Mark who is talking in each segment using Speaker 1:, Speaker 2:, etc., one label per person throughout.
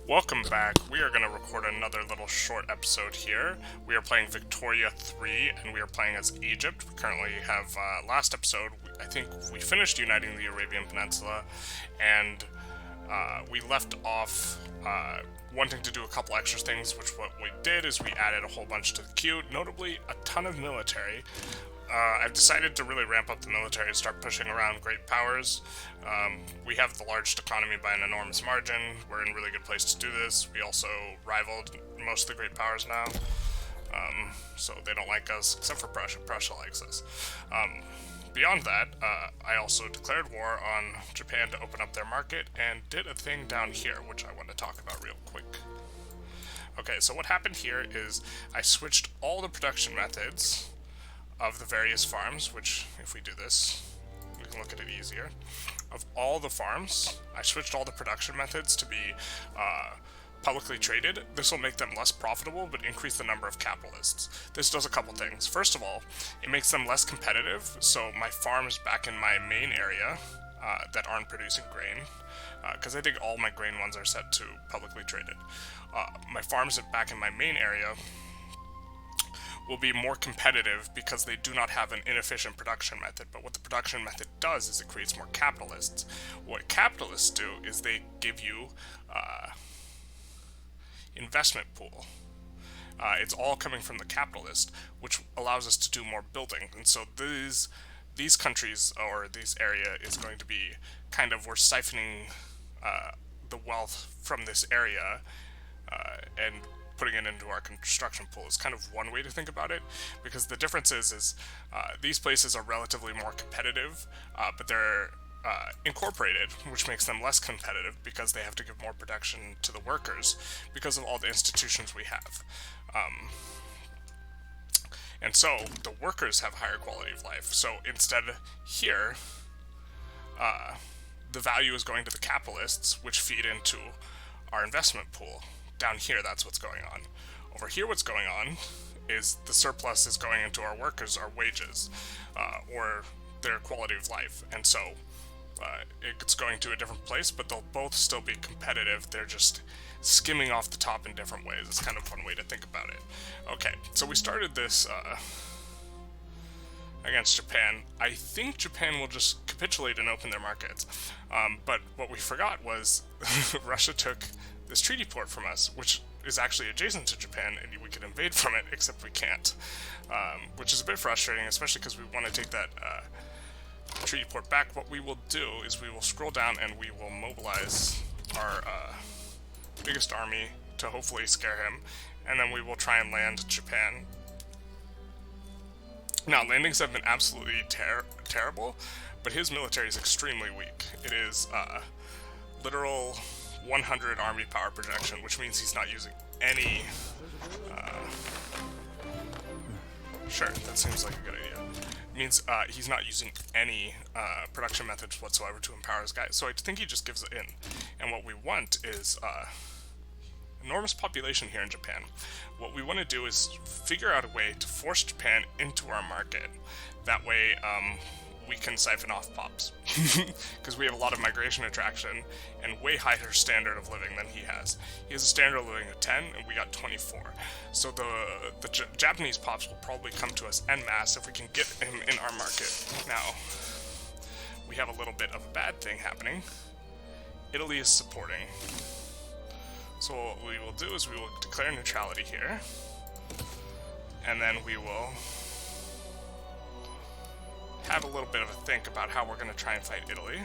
Speaker 1: Welcome back. We are going to record another little short episode here. We are playing Victoria 3, and we are playing as Egypt. We currently have, last episode, I think we finished uniting the Arabian Peninsula, and we left off wanting to do a couple extra things, which what we did is we added a whole bunch to the queue, notably a ton of military. I've decided to really ramp up the military and start pushing around great powers. We have the largest economy by an enormous margin. We're in a really good place to do this. We also rivaled most of the great powers now. So they don't like us, except for Prussia. Prussia likes us. Beyond that, I also declared war on Japan to open up their market and did a thing down here, which I want to talk about real quick. Okay, so what happened here is I switched all the production methods of the various farms, which, if we do this, we can look at it easier. Of all the farms, I switched all the production methods to be publicly traded. This will make them less profitable, but increase the number of capitalists. This does a couple things. First of all, it makes them less competitive, so my farms back in my main area that aren't producing grain, because I think all my grain ones are set to publicly traded. My farms back in my main area will be more competitive because they do not have an inefficient production method. But what the production method does is it creates more capitalists. What capitalists do is they give you investment pool. It's all coming from the capitalist, which allows us to do more building. And so these countries, or this area, is going to be kind of, we're siphoning the wealth from this area and putting it into our construction pool is kind of one way to think about it, because the difference is these places are relatively more competitive, but they're incorporated, which makes them less competitive because they have to give more protection to the workers because of all the institutions we have. And so the workers have higher quality of life. So instead here, the value is going to the capitalists, which feed into our investment pool. Down here, that's what's going on. Over here, what's going on is the surplus is going into our workers, our wages, or their quality of life. And so it's going to a different place, but they'll both still be competitive. They're just skimming off the top in different ways. It's kind of one way to think about it. Okay, so we started this against Japan. I think Japan will just capitulate and open their markets. But what we forgot was Russia took this treaty port from us, which is actually adjacent to Japan, and we could invade from it, except we can't, which is a bit frustrating, especially because we want to take that treaty port back. What we will do is we will scroll down and we will mobilize our biggest army to hopefully scare him, and then we will try and land Japan. Now, landings have been absolutely terrible, but his military is extremely weak. It is literal 100 army power projection, which means he's not using any... Sure, that seems like a good idea. It means he's not using any production methods whatsoever to empower his guys, so I think he just gives it in. And what we want is enormous population here in Japan. What we want to do is figure out a way to force Japan into our market. That way, we can siphon off pops, because we have a lot of migration attraction and way higher standard of living than he has. He has a standard of living of 10, and we got 24. So the Japanese pops will probably come to us en masse if we can get him in our market. Now, we have a little bit of a bad thing happening. Italy is supporting. So what we will do is we will declare neutrality here, and then we will have a little bit of a think about how we're going to try and fight Italy.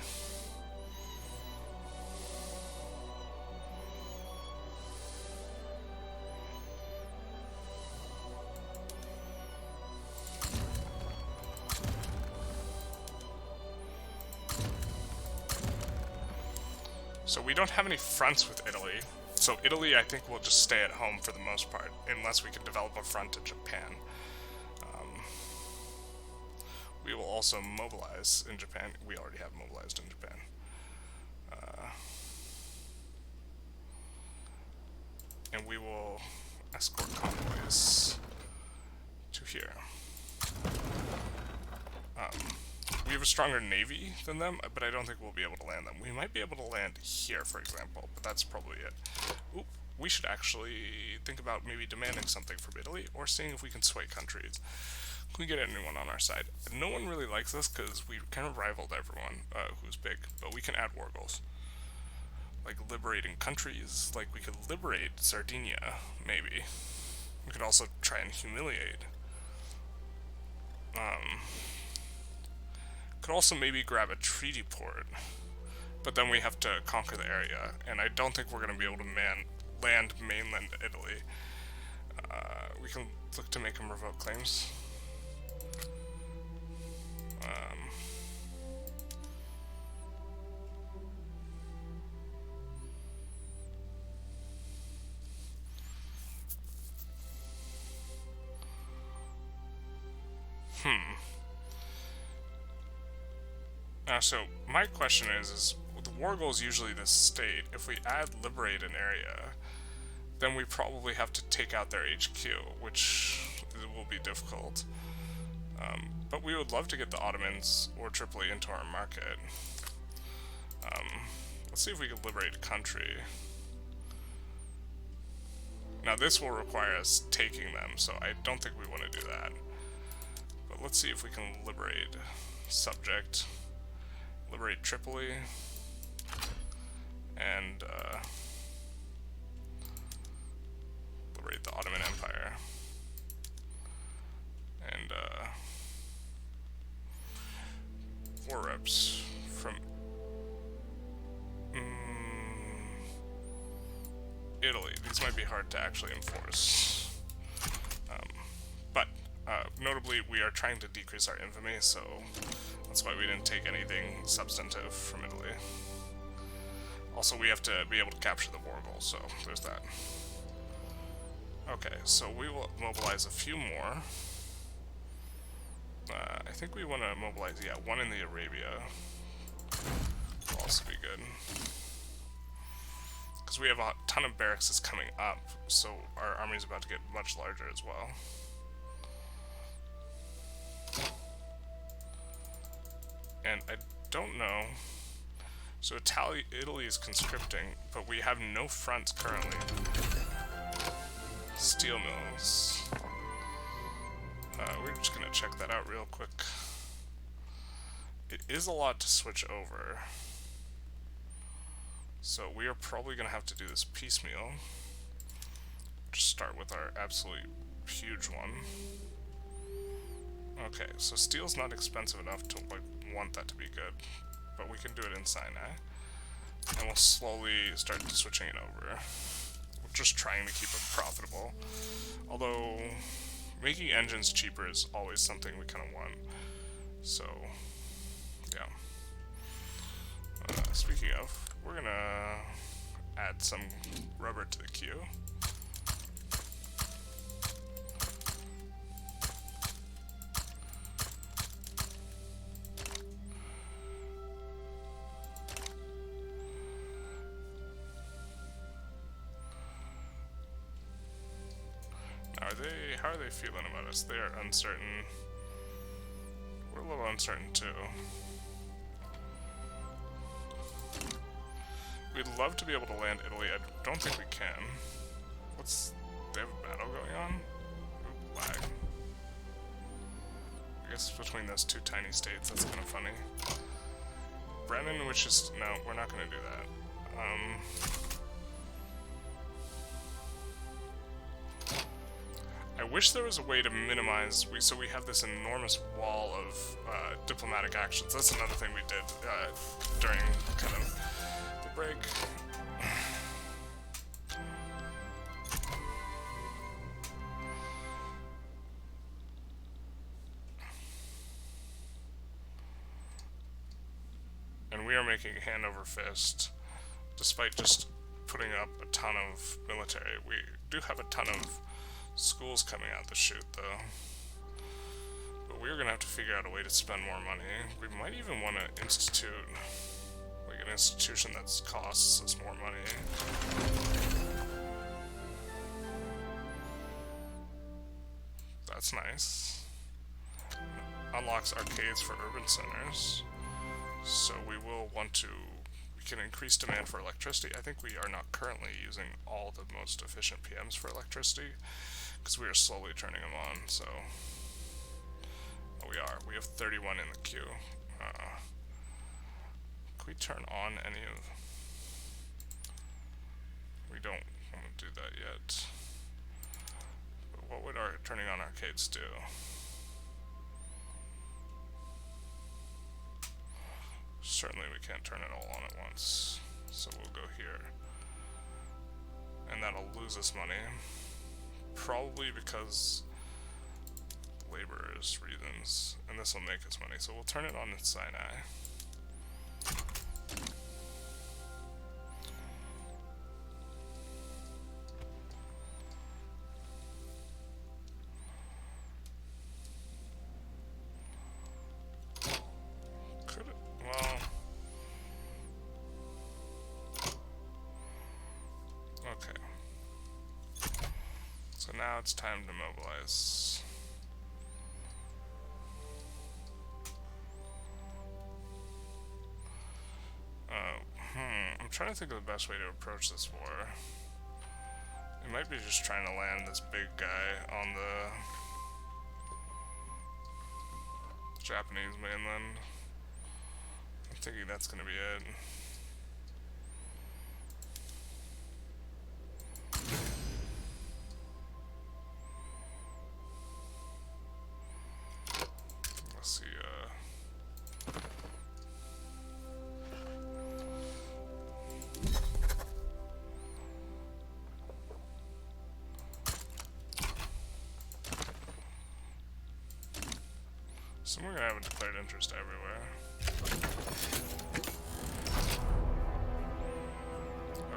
Speaker 1: So we don't have any fronts with Italy. So Italy, I think, will just stay at home for the most part, unless we can develop a front to Japan. We will also mobilize in Japan. We already have mobilized in Japan. And we will escort convoys to here. we have a stronger navy than them, but I don't think we'll be able to land them. We might be able to land here, for example, but that's probably it. Oop, we should actually think about maybe demanding something from Italy, or seeing if we can sway countries. Can we get anyone on our side? No one really likes us because we kind of rivaled everyone who's big, but we can add war goals. Like liberating countries, like we could liberate Sardinia, maybe. We could also try and humiliate. Could also maybe grab a treaty port, but then we have to conquer the area, and I don't think we're going to be able to land mainland Italy. We can look to make them revoke claims. So my question is the war goal is usually this state. If we add liberate an area, then we probably have to take out their HQ, which will be difficult. But we would love to get the Ottomans or Tripoli into our market. Let's see if we can liberate a country. Now this will require us taking them, so I don't think we want to do that. But let's see if we can liberate subject. Liberate Tripoli, and liberate the Ottoman Empire, and war reps from Italy. These might be hard to actually enforce, but notably we are trying to decrease our infamy, so that's why we didn't take anything substantive from Italy. Also, we have to be able to capture the war goal, so there's that. Okay, so we will mobilize a few more. I think we want to mobilize, yeah, one in the Arabia. Will also be good. Because we have a ton of barracks that's coming up, so our army is about to get much larger as well. And I don't know. So Italy is conscripting, but we have no fronts currently. Steel mills. We're just gonna check that out real quick. It is a lot to switch over. So we are probably gonna have to do this piecemeal. Just start with our absolutely huge one. Okay, so steel's not expensive enough to want that to be good, but we can do it in Sinai, and we'll slowly start switching it over. We're just trying to keep it profitable, although making engines cheaper is always something we kind of want. So yeah. Speaking of, we're gonna add some rubber to the queue. How are they feeling about us? They are uncertain. We're a little uncertain too. We'd love to be able to land Italy. I don't think we can. They have a battle going on? Ooh, lag. I guess between those two tiny states, that's kind of funny. Brennan, which is, no, we're not going to do that. I wish there was a way to minimize, so we have this enormous wall of diplomatic actions. That's another thing we did during kind of the break. And we are making hand over fist, despite just putting up a ton of military. We do have a ton of schools coming out the chute, though. But we're gonna have to figure out a way to spend more money. We might even want to institute like an institution that costs us more money. That's nice. unlocks arcades for urban centers. So we will want to, we can increase demand for electricity. I think we are not currently using all the most efficient PMs for electricity, because we are slowly turning them on, so. Oh, we are. We have 31 in the queue. Can we turn on any of... We don't want to do that yet. But what would our turning on arcades do? Certainly we can't turn it all on at once. So we'll go here. And that'll lose us money. Probably because laborers' reasons. And this will make us money. So we'll turn it on in Sinai. Now it's time to mobilize. I'm trying to think of the best way to approach this war. It might be just trying to land this big guy on the Japanese mainland. I'm thinking that's gonna be it. So we're gonna have a declared interest everywhere.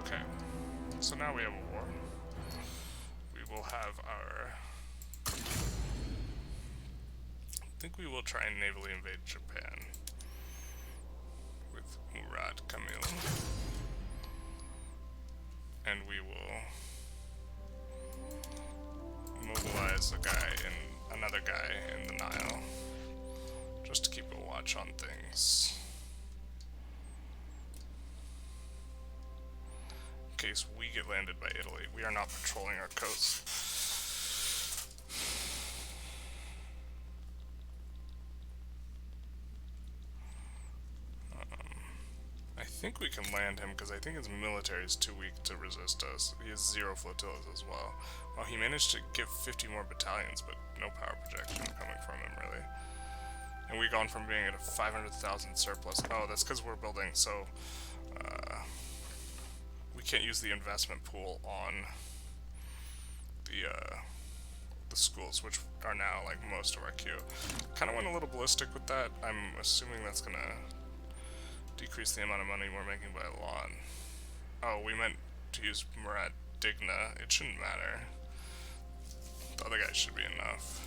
Speaker 1: Okay, so now we have a war. We will have our... I think we will try and navally invade Japan with Murad Kamil. And we will mobilize a guy and another guy in the Nile. Just to keep a watch on things. In case we get landed by Italy, we are not patrolling our coast. I think we can land him because I think his military is too weak to resist us. He has 0 flotillas as well. Well, he managed to get 50 more battalions, but no power projection coming from him, really. And we've gone from being at a 500,000 surplus. Oh, that's because we're building, so we can't use the investment pool on the schools, which are now like most of our queue. Kind of went a little ballistic with that. I'm assuming that's gonna decrease the amount of money we're making by a lot. Oh, we meant to use Murat Digna. It shouldn't matter. The other guys should be enough.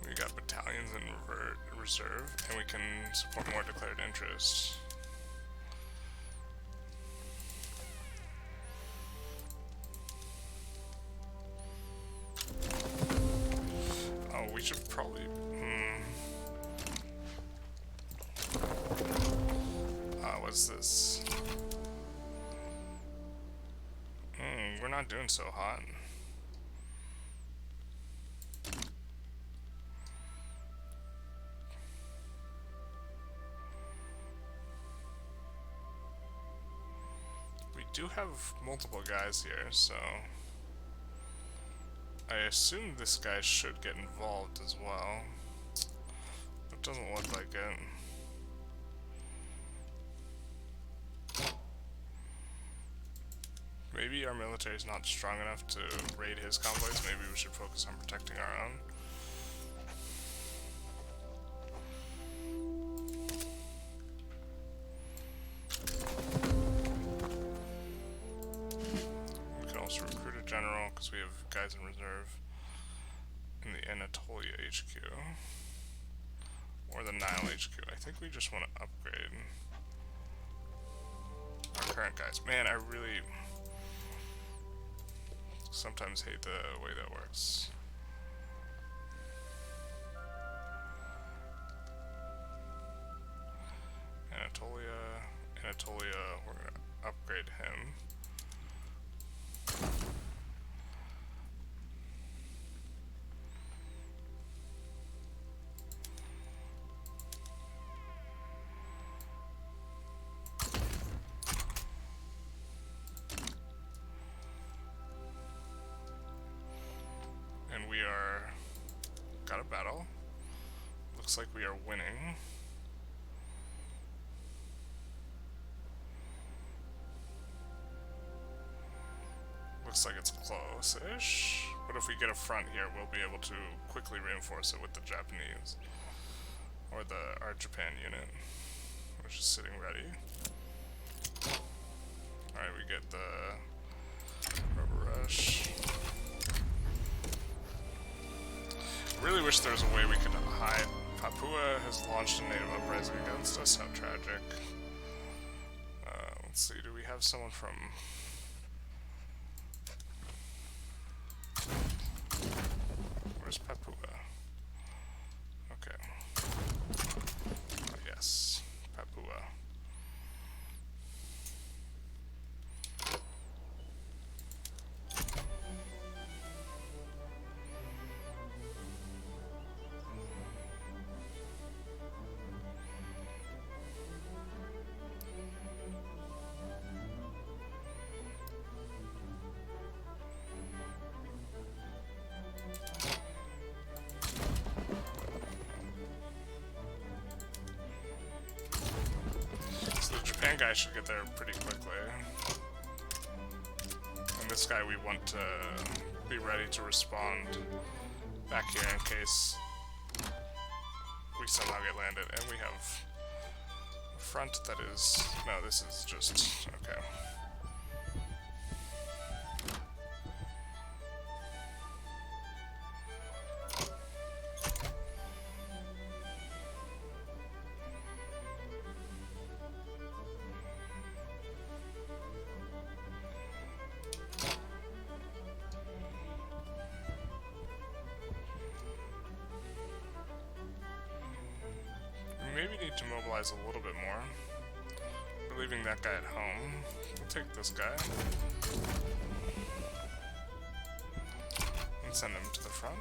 Speaker 1: We got battalions in reserve, and we can support more declared interest. Oh, we should probably... what's this? We're not doing so hot. We do have multiple guys here, so I assume this guy should get involved as well. It doesn't look like it. Maybe our military is not strong enough to raid his convoys. Maybe we should focus on protecting our own. We can also recruit a general because we have guys in reserve in the Anatolia HQ or the Nile HQ. I think we just want to upgrade our current guys. Man, I really sometimes hate the way that works. looks like we are winning. Looks like it's close-ish, but if we get a front here, we'll be able to quickly reinforce it with the Japanese, or our Japan unit, which is sitting ready. Alright, we get the rubber rush. I really wish there was a way we could hide. Papua has launched a native uprising against us. How tragic. Let's see, do we have someone from... Where's Papua? Okay. Oh, yes, Papua. Guy should get there pretty quickly. And this guy we want to be ready to respond back here in case we somehow get landed. And we have a front that is... No, this is just... Okay. Maybe need to mobilize a little bit more. We're leaving that guy at home. We'll take this guy and send him to the front.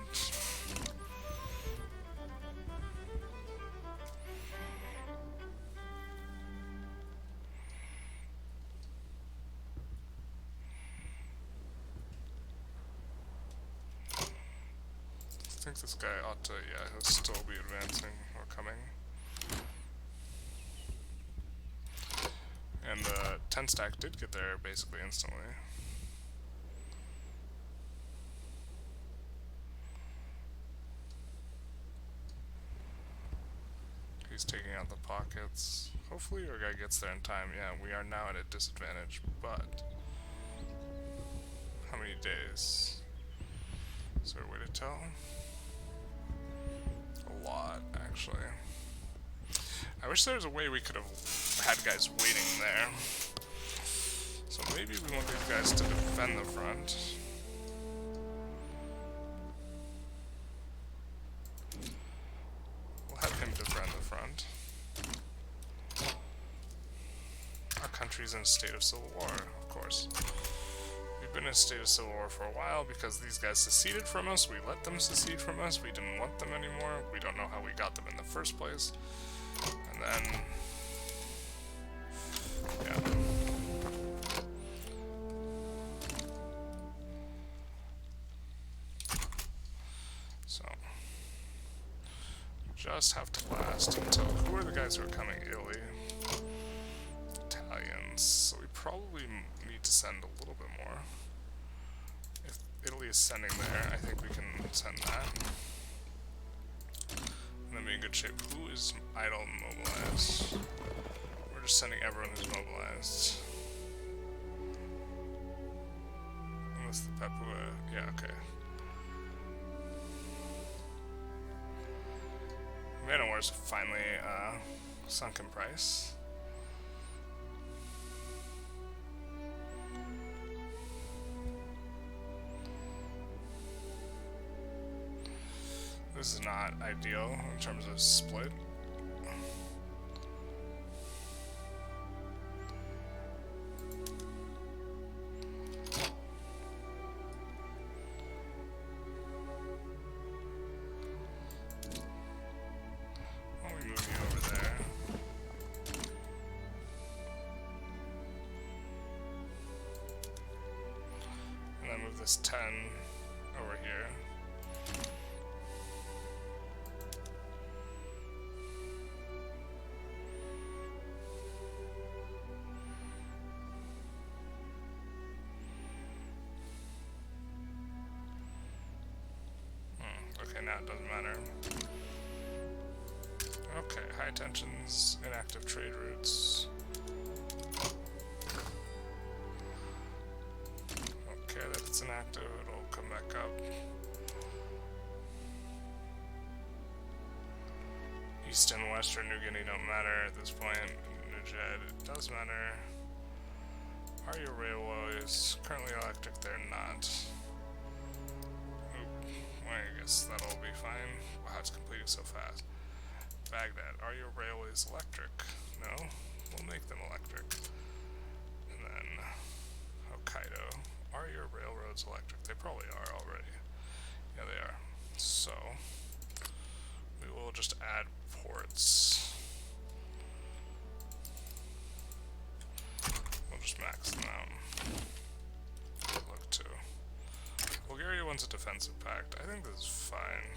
Speaker 1: I think this guy ought to, yeah, he'll still be advancing or coming. And the 10 stack did get there basically instantly. He's taking out the pockets. Hopefully our guy gets there in time. Yeah, we are now at a disadvantage, but how many days? Is there a way to tell? A lot, actually. I wish there was a way we could have had guys waiting there. So maybe we want these guys to defend the front. We'll have him defend the front. Our country's in a state of civil war, of course. We've been in a state of civil war for a while because these guys seceded from us. We let them secede from us. We didn't want them anymore. We don't know how we got them in the first place. And then, yeah. So, just have to last until, who are the guys who are coming? Italy. Italians. So we probably need to send a little bit more. If Italy is sending there, I think we can send that. And then be in good shape. Who is idle and mobilized? We're just sending everyone who's mobilized. Unless the Papua... Yeah, okay. Manowar's finally sunk in price. This is not ideal in terms of split. Why don't we move you over there? And then move this 10 over here. now, it doesn't matter. Okay, high tensions, inactive trade routes. Okay, that's inactive, it'll come back up. East and Western New Guinea don't matter at this point. Nujed, it does matter. Are your railways currently electric? They're not. Oop. Well, I guess that'll be fine. Wow, it's completing so fast. Baghdad, are your railways electric? No? We'll make them electric. And then Hokkaido, are your railroads electric? They probably are already. Yeah, they are. So, we will just add ports. We'll just max them out. Look to. Bulgaria wants a defensive pact. I think this is fine.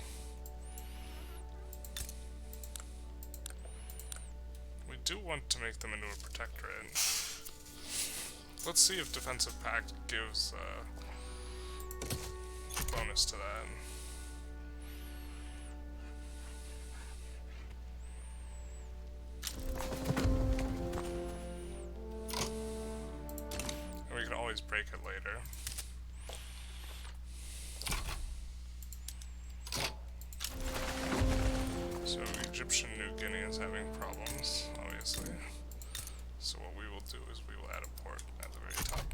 Speaker 1: We do want to make them into a protectorate. Let's see if defensive pact gives bonus to that. And we can always break it later. So Egyptian New Guinea is having problems, obviously. So what we will do is we will add a port at the very top.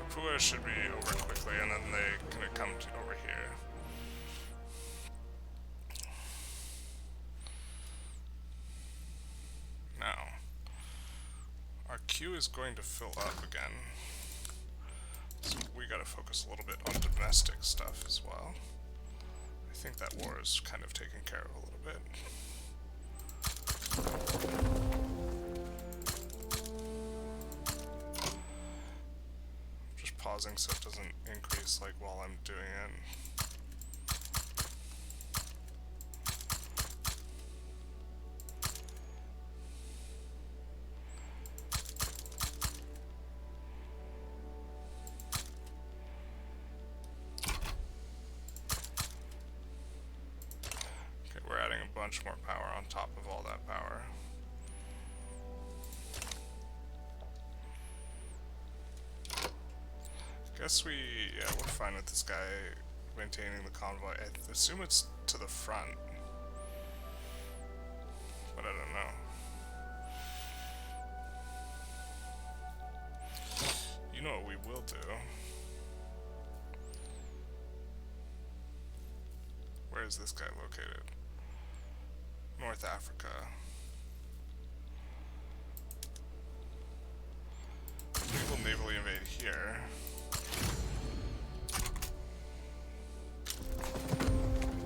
Speaker 1: Papua should be over quickly, and then they can come to over here. Now, our queue is going to fill up again. So we gotta focus a little bit on domestic stuff as well. I think that war is kind of taken care of a little bit. Just pausing so it doesn't increase like while I'm doing it. Much more power on top of all that power. Guess we're fine with this guy maintaining the convoy. I assume it's to the front, but I don't know. You know what we will do? Where is this guy located? North Africa. We will navally invade here.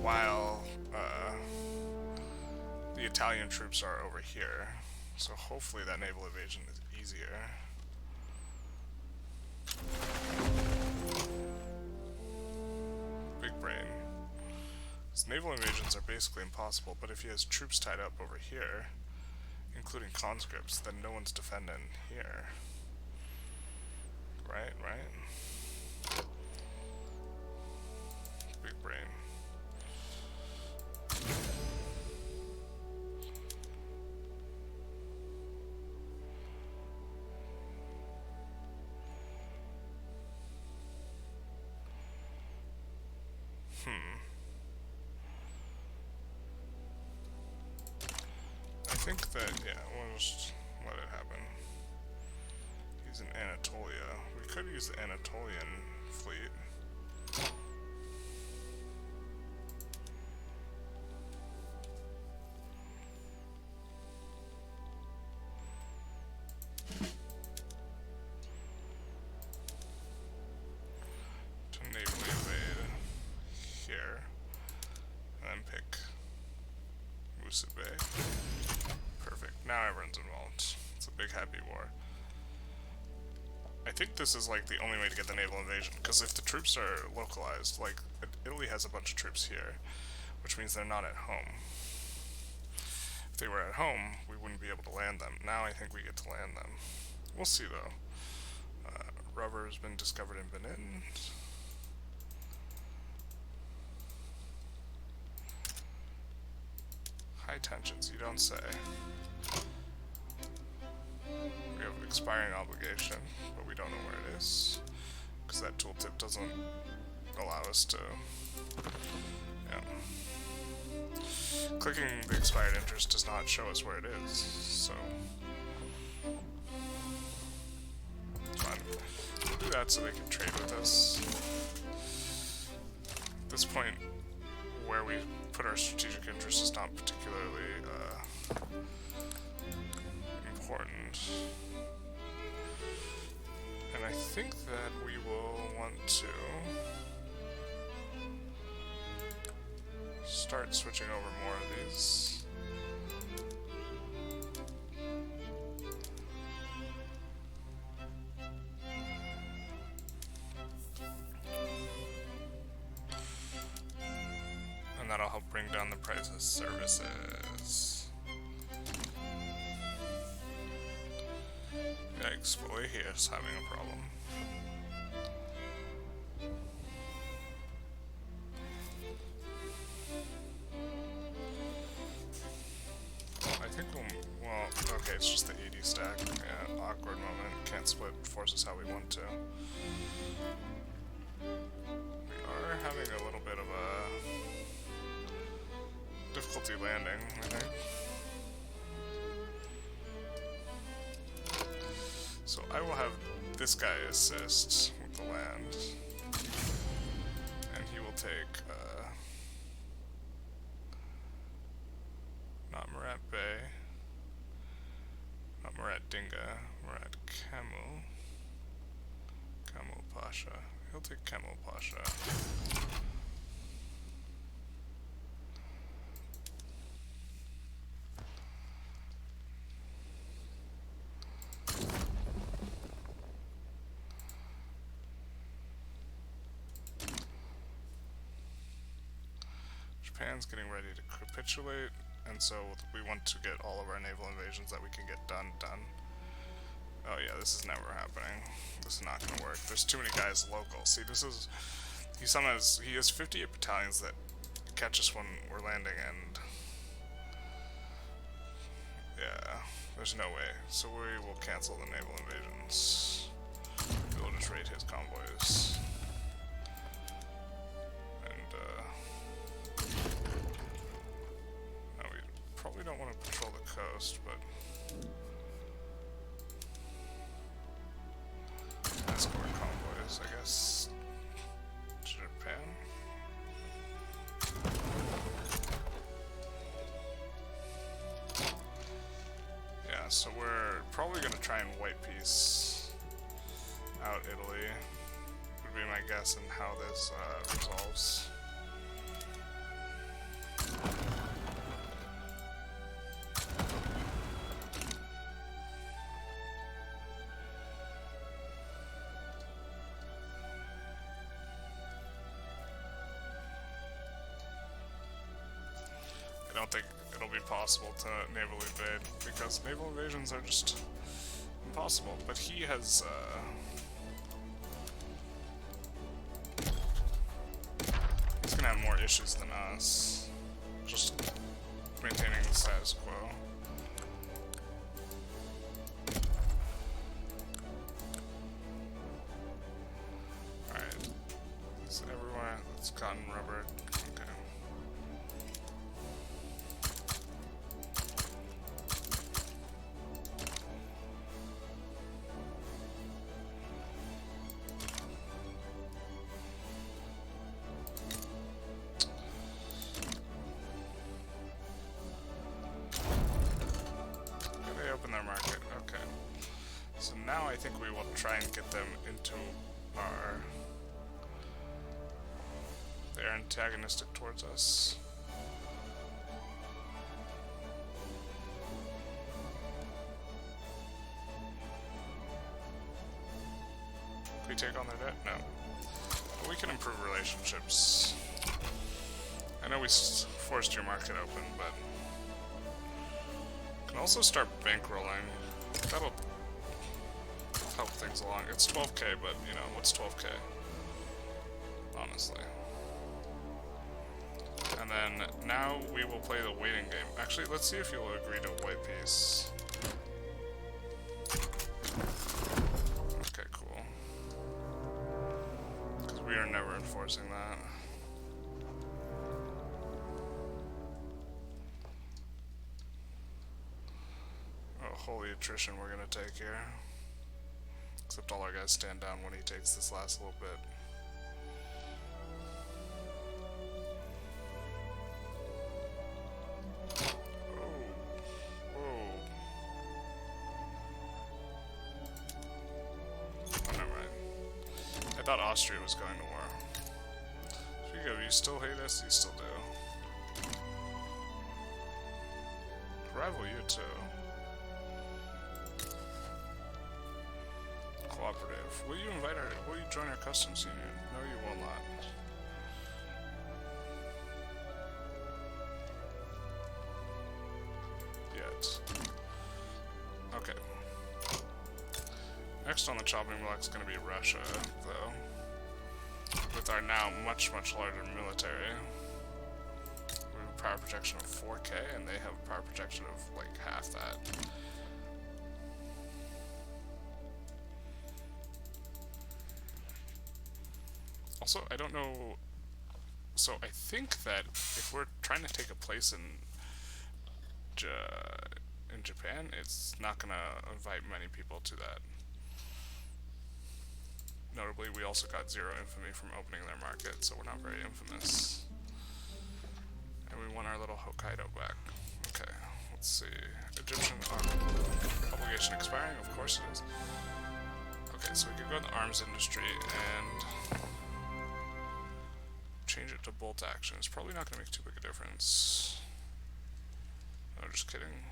Speaker 1: While the Italian troops are over here. So hopefully that naval invasion is easier. Big brain. Naval invasions are basically impossible, but if he has troops tied up over here, including conscripts, then no one's defending here. Right? Big brain. I think that, yeah, we'll just let it happen. He's in Anatolia. We could use the Anatolian fleet. To navally invade here. And then pick Musa Bay. Now everyone's involved. It's a big happy war. I think this is like the only way to get the naval invasion, because if the troops are localized, like Italy has a bunch of troops here, which means they're not at home. If they were at home, we wouldn't be able to land them. Now I think we get to land them. We'll see though. rubber has been discovered in Benin. High tensions, you don't say. We have an expiring obligation, but we don't know where it is, because that tooltip doesn't allow us to, yeah. Clicking the expired interest does not show us where it is, so fine. We'll do that so they can trade with us. At this point, where we put our strategic interest is not particularly important. And I think that we will want to start switching over more of these. And that'll help bring down the price of services. Yikes, boy, he is having a problem. Okay, it's just the 80 stack. Yeah, awkward moment. Can't split forces how we want to. We are having a little bit of a difficulty landing, I think. So I will have this guy assist with the land. And he will take, not Murat Bey. Not Murat Dinga, Murat Kamil. Kamil Pasha. He'll take Kamil Pasha. Japan's getting ready to capitulate. And so we want to get all of our naval invasions that we can get done. Oh yeah, this is never happening. This is not going to work. There's too many guys local. See, this is... He has 58 battalions that catch us when we're landing, and... Yeah, there's no way. So we will cancel the naval invasions. We will just raid his convoys. Probably don't want to patrol the coast, but escort convoys, I guess, to Japan. Yeah, so we're probably going to try and white piece out Italy, would be my guess in how this resolves. I don't think it'll be possible to naval invade, because naval invasions are just impossible, but he has, he's gonna have more issues than us, just maintaining the status quo. Alright, is everywhere that's cotton rubber, okay. Their market, okay. So now I think we will try and get them into our... They're antagonistic towards us. Can we take on their debt? No. But we can improve relationships. I know we forced your market open, but... Can also start bankrolling. That'll help things along. It's 12k, but, you know, what's 12k? Honestly. And then, now we will play the waiting game. Actually, let's see if you'll agree to white peace. Okay, cool. Because we are never enforcing that. Oh, holy attrition we're gonna take here. Except all our guys stand down when he takes this last little bit. I thought Austria was going to war. Speaking of, you still hate us? You still do. Rival you too. Cooperative. Will you join our customs union? No, you will not. Yet. Okay. Next on the chopping block is going to be Russia, though. With our now much larger military. We have a power projection of 4k, and they have a power projection of like half that. Also, I don't know. So I think that if we're trying to take a place in Japan, it's not going to invite many people to that. Notably, we also got 0 infamy from opening their market, so we're not very infamous. And we won our little Hokkaido back. Okay, let's see. Egyptian obligation expiring? Of course it is. Okay, so we could go in the arms industry and change it to bolt action. It's probably not going to make too big a difference. No, just kidding.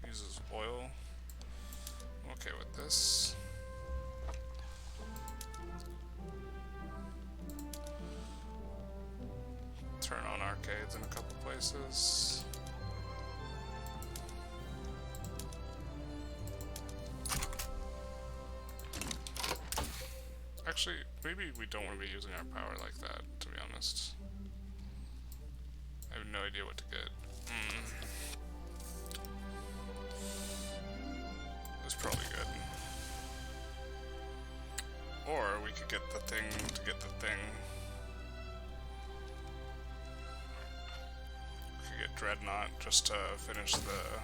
Speaker 1: Uses oil. I'm okay with this. Turn on arcades in a couple places. Actually, maybe we don't want to be using our power like that, to be honest. I have no idea what to get. It's probably good. Or we could get the thing to get the thing. We could get Dreadnought just to finish the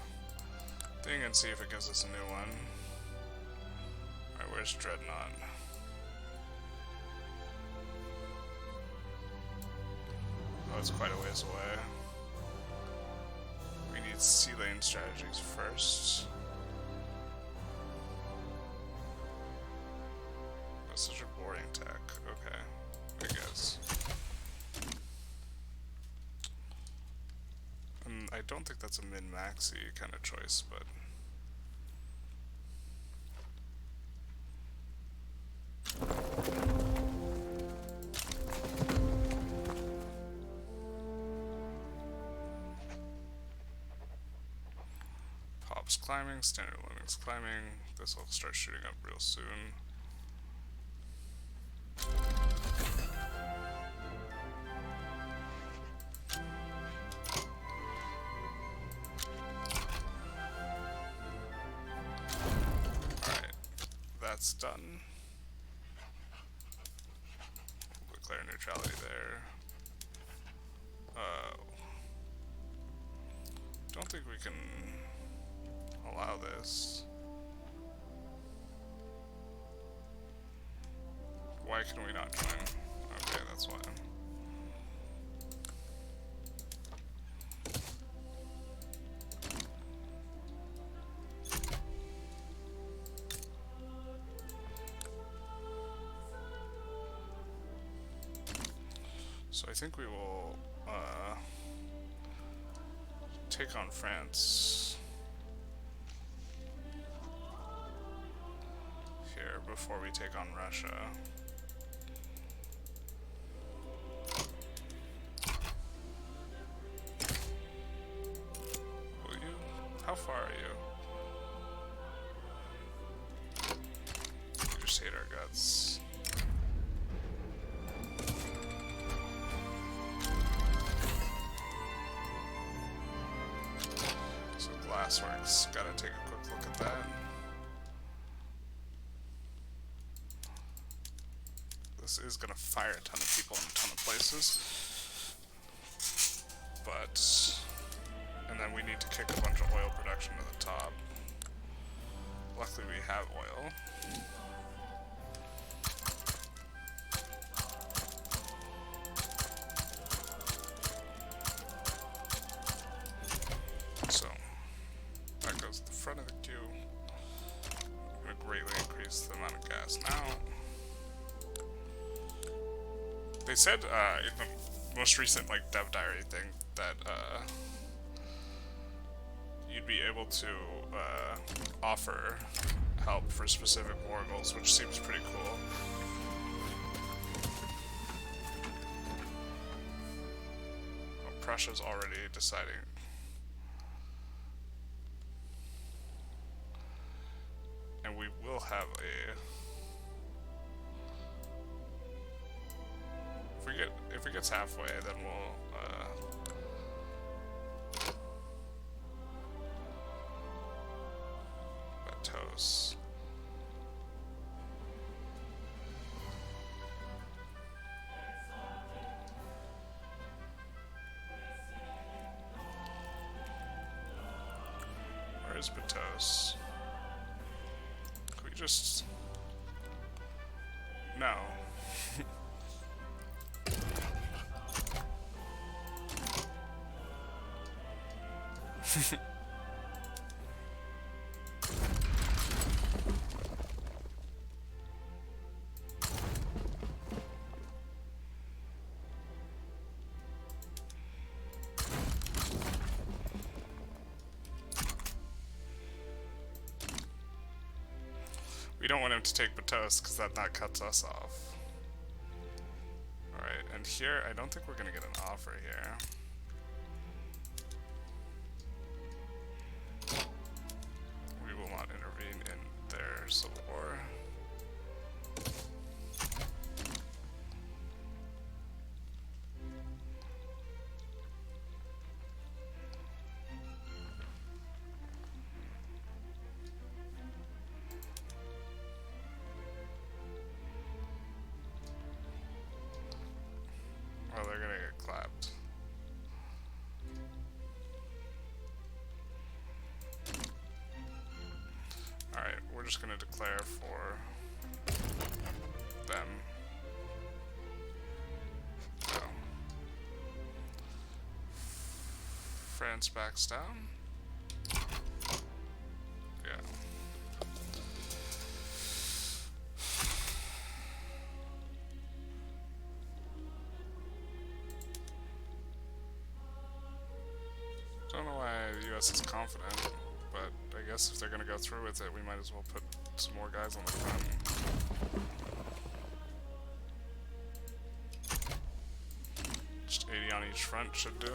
Speaker 1: thing and see if it gives us a new one. Alright, where's Dreadnought? Oh, it's quite a ways away. We need sea lane strategies first. That's such a boring tech. Okay, I guess. I don't think that's a min-maxi kind of choice, but... Pop's climbing, standard living's climbing. This will start shooting up real soon. Alright, that's done. We'll declare neutrality there. Don't think we can allow this. Why can we not join? Okay, that's why. So I think we will take on France here before we take on Russia. Will you? How far are you? just hate our guts. So glassworks, gotta take a quick look at that. This is gonna fire a ton of people in a ton of places. But, and then we need to kick a bunch of oil production to the top. Luckily we have oil. So, that goes to the front of the queue. I'm gonna greatly increase the amount of gas now. They said in the most recent like dev diary thing that you'd be able to offer help for specific war goals, which seems pretty cool. Oh, Prussia's already deciding. And we will have a... If it gets halfway, then we'll toast. Where is Batos? Can we just... No. We don't want him to take Batos because that cuts us off. Alright, and here, I don't think we're gonna get an offer here. We will not intervene in their civil war. Well, they're gonna get clapped. Alright, we're just gonna declare for them. No. France backs down. Yeah. Don't know why the US is confident, but I guess if they're gonna go through with it, we might as well put some more guys on the front. Just 80 on each front should do.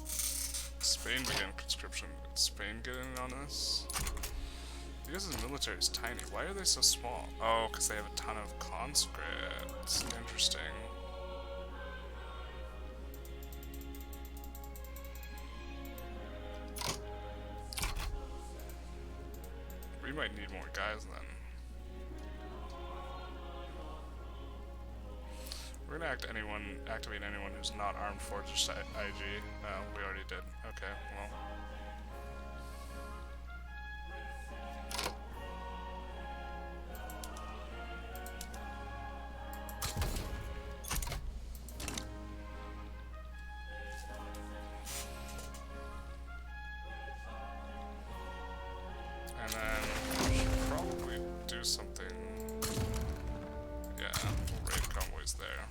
Speaker 1: Spain began conscription. Did Spain get in on this? The US's military is tiny. Why are they so small? Oh, because they have a ton of conscripts. Interesting. We might need more guys then. We're gonna activate anyone who's not armed forces IG. We already did. Okay, well. And then we should probably do something. Yeah, we'll raid convoys there.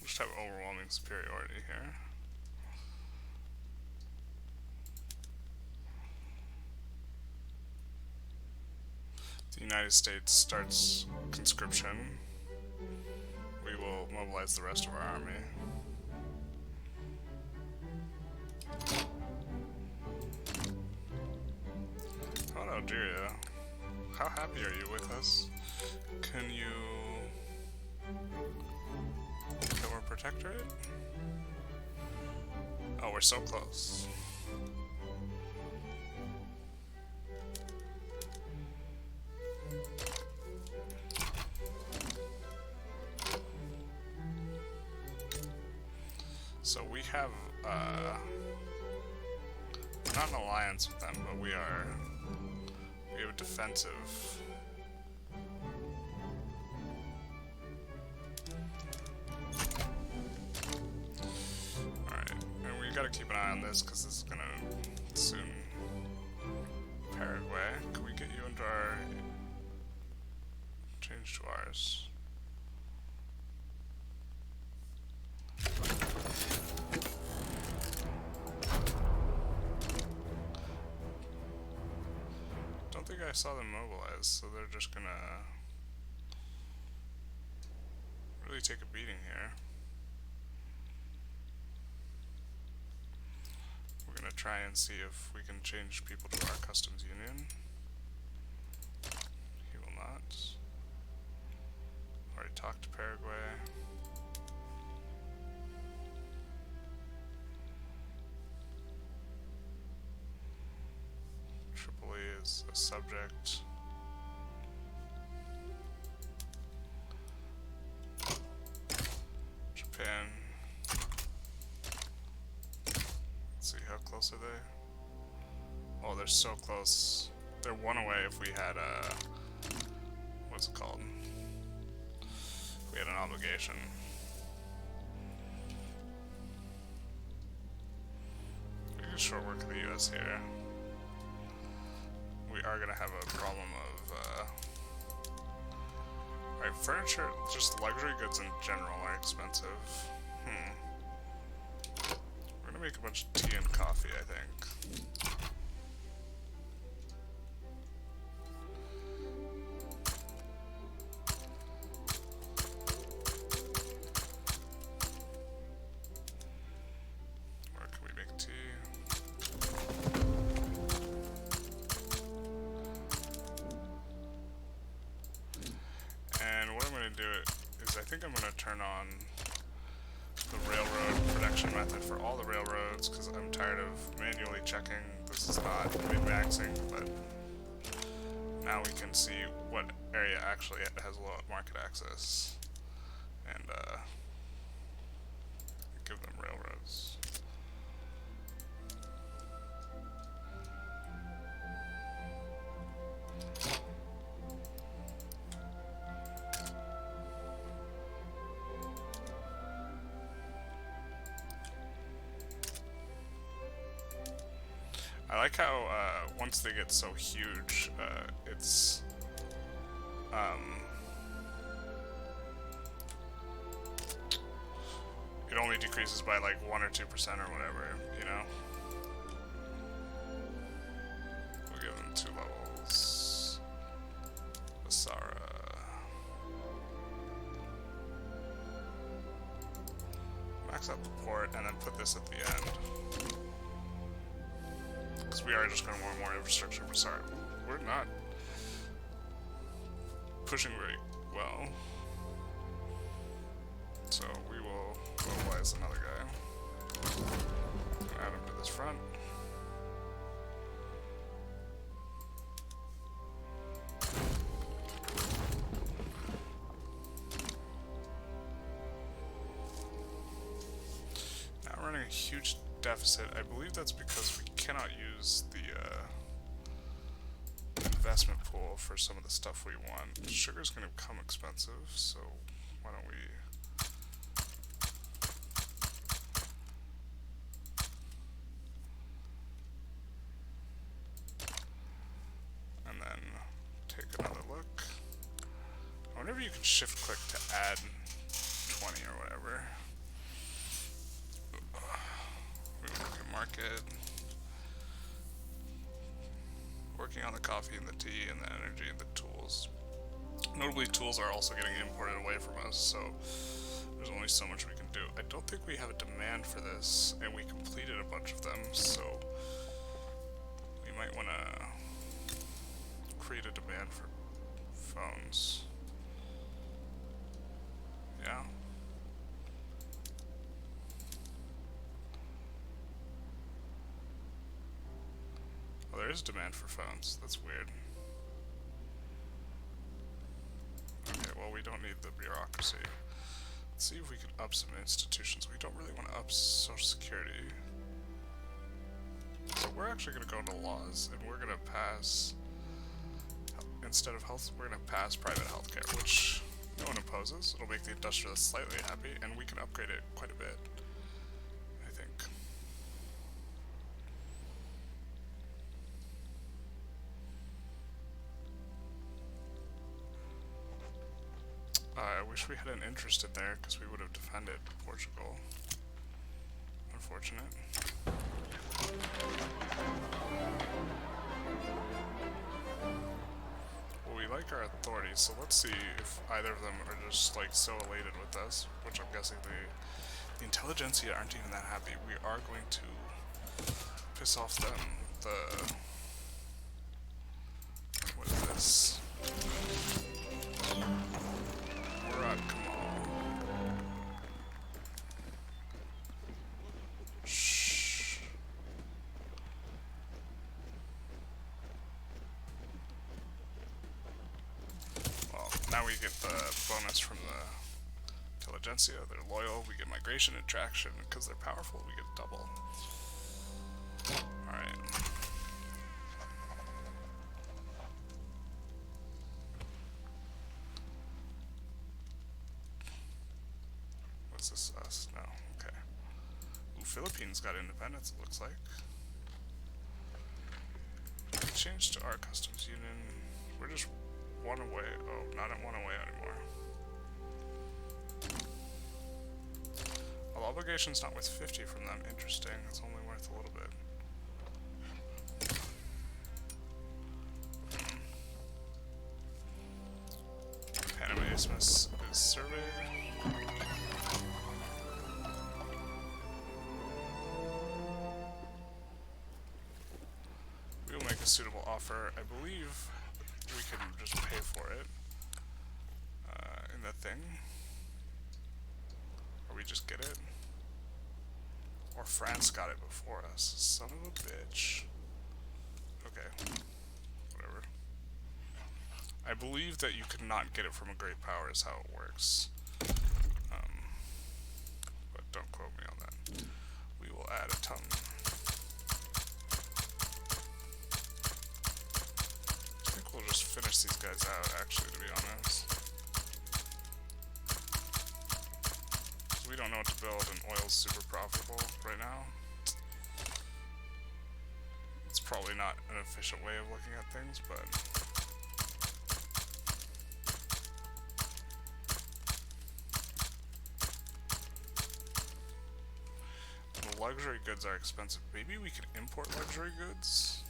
Speaker 1: We just have overwhelming superiority here. The United States starts conscription. We will mobilize the rest of our army. Oh, Algeria. How happy are you with us? Can you become a protectorate? Oh, we're so close. So we have, we're not in alliance with them, but we have a defensive. Alright, and we gotta keep an eye on this, because this is gonna soon. Paraguay, can we get you into our, change to ours? I saw them mobilize, so they're just gonna really take a beating here. We're gonna try and see if we can change people to our customs union. He will not. Already talked to Paraguay. Tripoli is a subject. Japan. Let's see, how close are they? Oh, they're so close. They're one away if we had a... what's it called? We had an obligation. We can short work the US here. We are gonna have a problem of, alright, furniture, just luxury goods in general are expensive. We're gonna make a bunch of tea and coffee, I think. Where can we make tea? And what I'm going to do is I think I'm going to turn on the railroad production method for all the railroads, because I'm tired of manually checking. This is not min-maxing, but now we can see what area actually has low market access, and give them railroads. I like how once they get so huge, it's it only decreases by like 1 or 2% or whatever, you know. We'll give them 2 levels. Basara. Max out the port and then put this at the end. Because we are just going to want more infrastructure. Sorry, we're not pushing very well. So we will mobilize another guy. Add him to this front. Now we're running a huge deficit. I believe that's because we cannot use the investment pool for some of the stuff we want. Sugar's going to become expensive, so why don't we... and then take another look. Whenever you can shift click to add 20 or whatever. We look at market. Working on the coffee and the tea and the energy and the tools. Notably, tools are also getting imported away from us, so there's only so much we can do. I don't think we have a demand for this, and we completed a bunch of them, so we might want to create a demand for phones. Yeah. Oh, there is demand for phones. That's weird. Okay, well, we don't need the bureaucracy. Let's see if we can up some institutions. We don't really want to up Social Security. So we're actually going to go into laws, and we're going to pass, instead of health, we're going to pass private healthcare, which no one opposes. It'll make the industrialists slightly happy, and we can upgrade it quite a bit, I think. I wish we had an interest in there, because we would have defended Portugal. Unfortunate. Well, we like our authority, so let's see if either of them are just like so elated with us, which I'm guessing the Intelligentsia aren't even that happy. We are going to piss off them. What is this? Murat Kamal. Shh. Well, now we get the bonus from the Intelligentsia. They're loyal. We get migration attraction. Because they're powerful, we get double. Alright. What's this? Us? No. Okay. Ooh, Philippines got independence, it looks like. Change to our customs union. We're just one away. Oh, not at one away anymore. Well, obligation's not worth 50 from them. Interesting. It's only worth a little bit. Panama Isthmus is surveyed. We will make a suitable offer. I believe we can just pay for it in the thing. Or we just get it. Or France got it before us. Son of a bitch. Okay. Whatever. I believe that you could not get it from a great power is how it works. But don't quote me on that. We will add a ton. I think we'll just finish these guys out, actually, to be honest. We don't know what to build, and oil's super profitable right now. It's probably not an efficient way of looking at things, but the luxury goods are expensive. Maybe we can import luxury goods?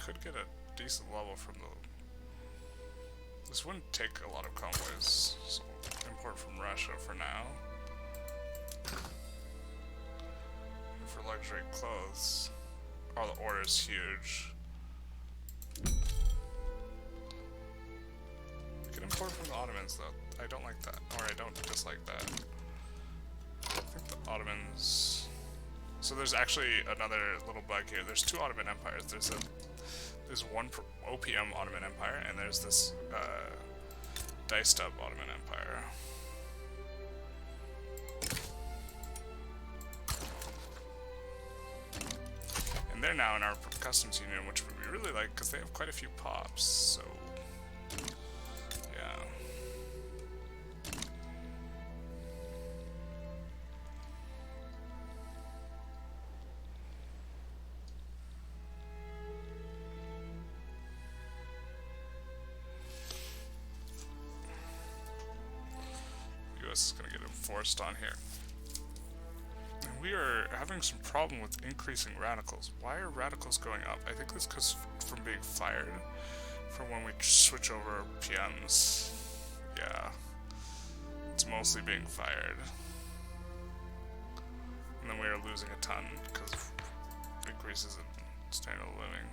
Speaker 1: Could get a decent level from the... This wouldn't take a lot of convoys, so import from Russia for now. And for luxury clothes, oh, the order is huge. We can import from the Ottomans though. I don't like that, or I don't dislike that. I think the Ottomans... So there's actually another little bug here. There's two Ottoman empires. There's one OPM Ottoman Empire, and there's this Diced-up Ottoman Empire. And they're now in our customs union, which we really like because they have quite a few pops, so yeah. US is going to get enforced on here. And we are having some problem with increasing radicals. Why are radicals going up? I think that's because from being fired from when we switch over PMs. Yeah. It's mostly being fired. And then we are losing a ton because of increases in standard of living.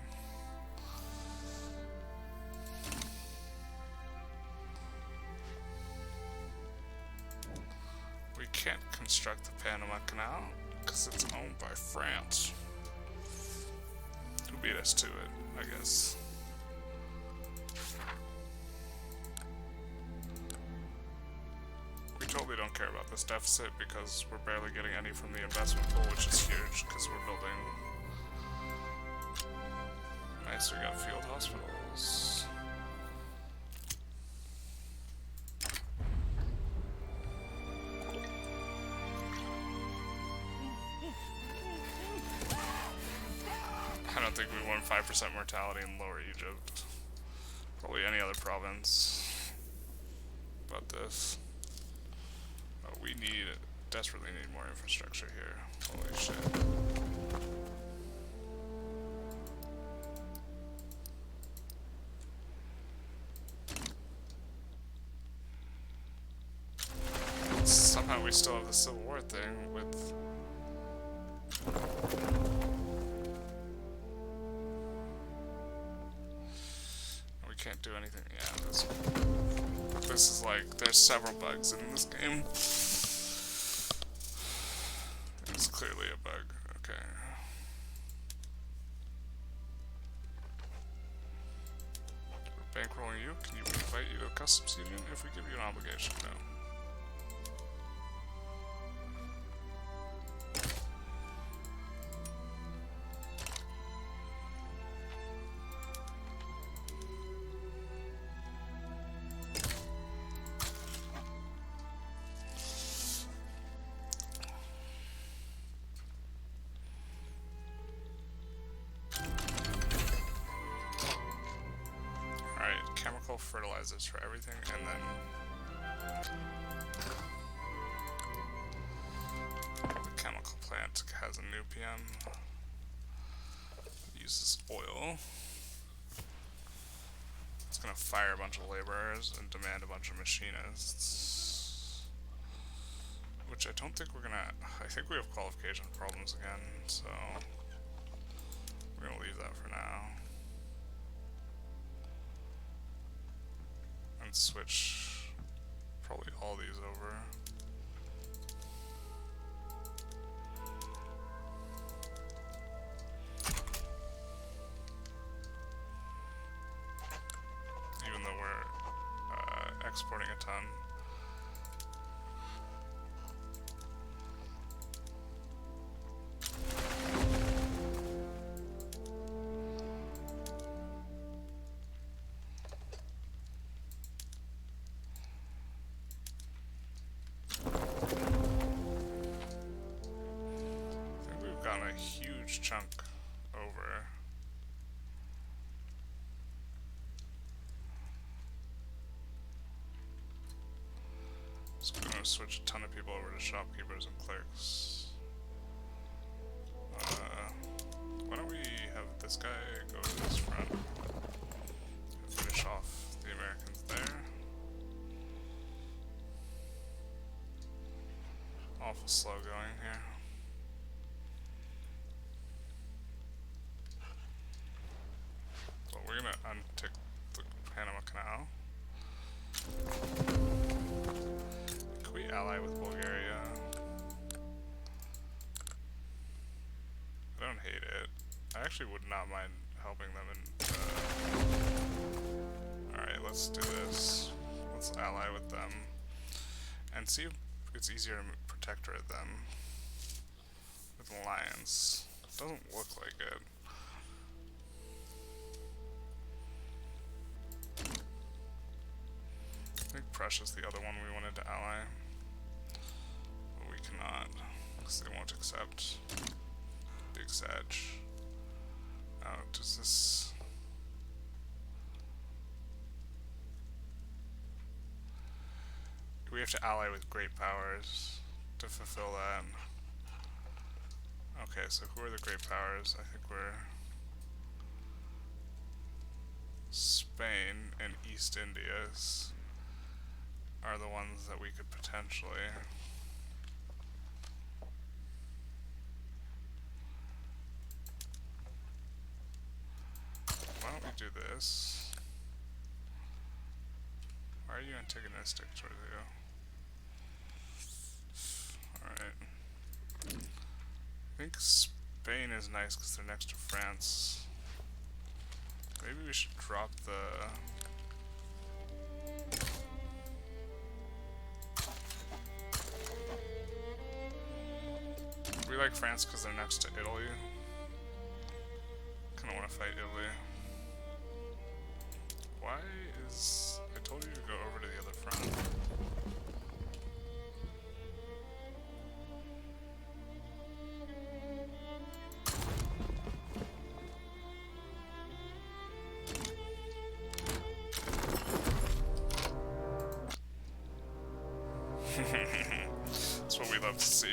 Speaker 1: We can't construct the Panama Canal because it's owned by France. Who beat us to it, I guess. We totally don't care about this deficit because we're barely getting any from the investment pool, which is huge because we're building. Nice, we got field hospitals. I don't think we won 5% mortality in Lower Egypt. Probably any other province. About this. Oh, we desperately need more infrastructure here. Holy shit. Somehow we still have the Civil War thing with... We can't do anything. Yeah, this is like, there's several bugs in this game. It's clearly a bug. Okay. We're bankrolling you. Can you invite you to a customs union if we give you an obligation? No. Fertilizers for everything, and then the chemical plant has a new PM. It uses oil. It's gonna fire a bunch of laborers and demand a bunch of machinists, which I don't think we're gonna. I think we have qualification problems again, so we're gonna leave that for now. And switch probably all these over. Even though we're exporting a ton. Chunk over. So we're gonna switch a ton of people over to shopkeepers and clerks. Why don't we have this guy go to this front and finish off the Americans there. Awful slow going here. We're gonna untick the Panama Canal. Can we ally with Bulgaria? I don't hate it. I actually would not mind helping them in... Alright, let's do this. Let's ally with them. And see if it's easier to protectorate them with an alliance. Doesn't look like it. I think Prussia's the other one we wanted to ally, but we cannot because they won't accept Big Sedge. Does this... We have to ally with great powers to fulfill that. Okay, so who are the great powers? I think we're Spain and East Indias are the ones that we could potentially. Why don't we do this? Why are you antagonistic towards you? Alright. I think Spain is nice because they're next to France. Maybe we should drop the... We like France because they're next to Italy. Kinda want to fight Italy. Why is... I told you to go over to the other front. That's what we love to see.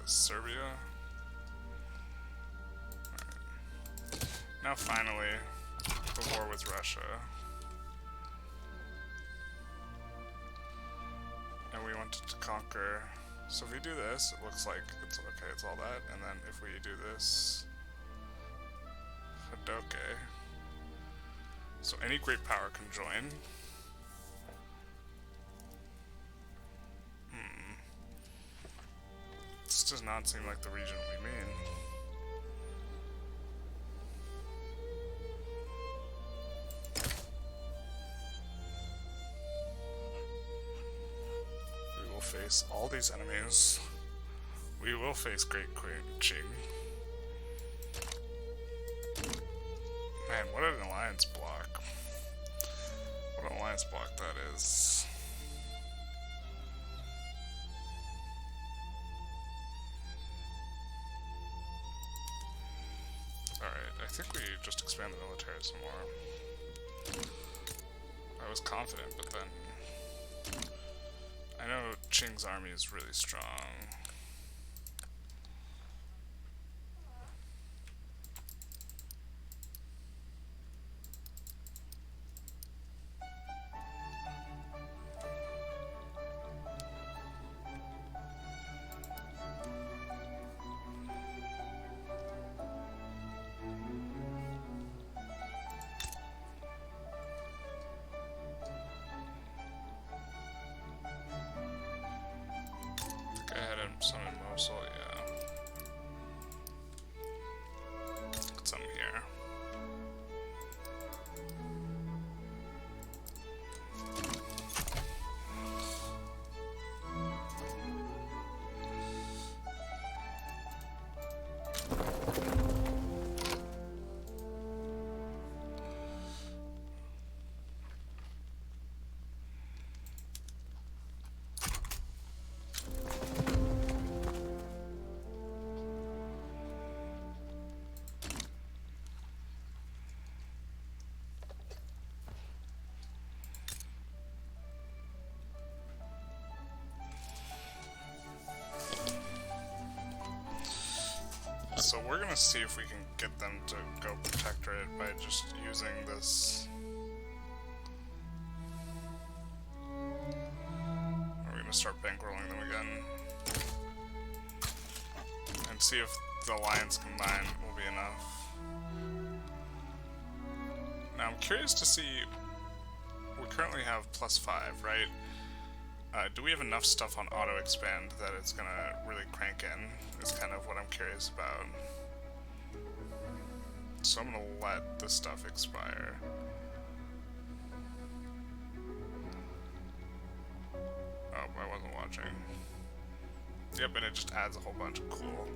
Speaker 1: Serbia. Right. Now finally, the war with Russia. And we wanted to conquer. So if we do this, it looks like it's okay, it's all that. And then if we do this, Hadoke. So any great power can join. This does not seem like the region we mean. We will face all these enemies. We will face Great Queen Qing. Man, what an alliance block. What an alliance block that is. I think we just expand the military some more. I was confident, but then I know Qing's army is really strong. Some in Mosul, yeah. Get some here. So we're gonna see if we can get them to go protectorate by just using this. We're gonna start bankrolling them again. And see if the alliance combined will be enough. Now I'm curious to see, we currently have +5, right? Do we have enough stuff on auto expand that it's gonna really crank in? Is kind of what I'm curious about. So I'm gonna let this stuff expire. Oh, I wasn't watching. Yep, and it just adds a whole bunch of cool.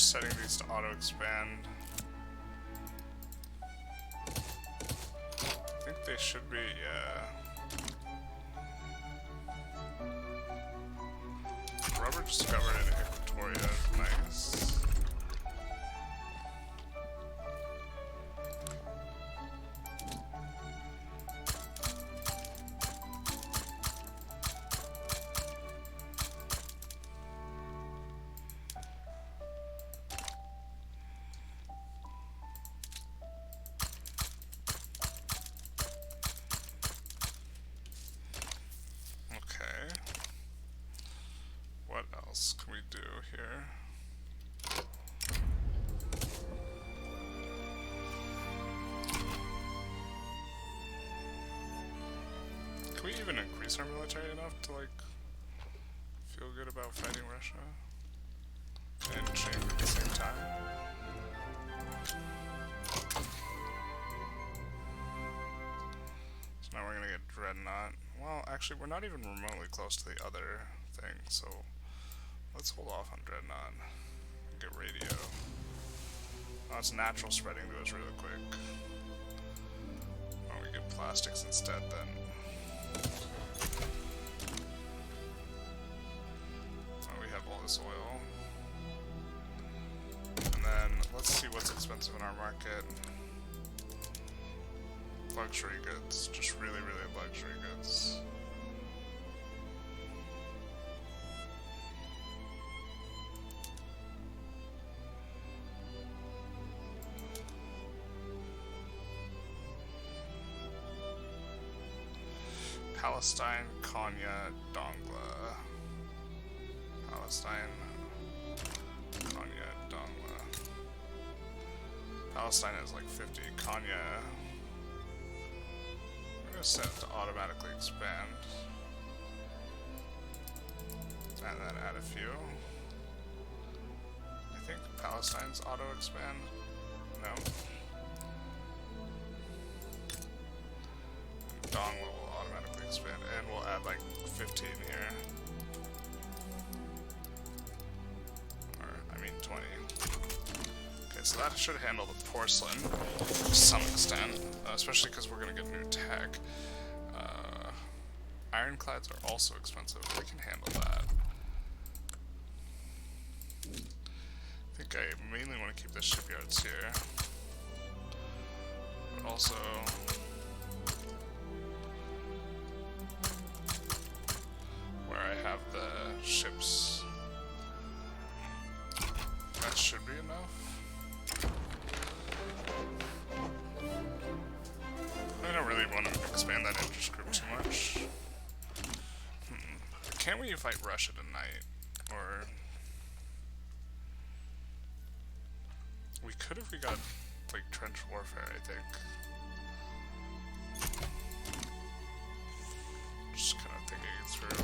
Speaker 1: just setting these to auto-expand. I think they should be, yeah. Rubber discovered in Equatoria, nice. What else can we do here? Can we even increase our military enough to, like, feel good about fighting Russia? And change at the same time? So now we're gonna get Dreadnought. Well, actually, we're not even remotely close to the other thing, so let's hold off on Dreadnought. Get radio. Oh, it's natural spreading to us really quick. Why don't we get plastics instead then? Oh, we have all this oil. And then let's see what's expensive in our market. Luxury goods. Just really, really luxury goods. Palestine, Konya, Dongla. Palestine, Konya, Dongla. Palestine is like 50. Konya. I'm gonna set it to automatically expand. And then add a few. I think Palestine's auto expand. No. Dongla will automatically expand, and we'll add like 15 here. Or, I mean 20. Okay, so that should handle the porcelain to some extent, especially because we're going to get new tech. Ironclads are also expensive. We can handle that. I think I mainly want to keep the shipyards here. But also... where I have the ships. That should be enough. I don't really want to expand that interest group too much. Can't we fight Russia tonight? Or... we could if we got, like, trench warfare, I think. Just kind of thinking it through.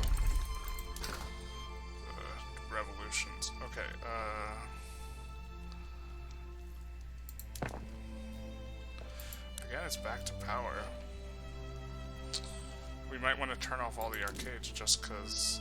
Speaker 1: Revolutions. Okay, again, it's back to power. We might want to turn off all the arcades just because...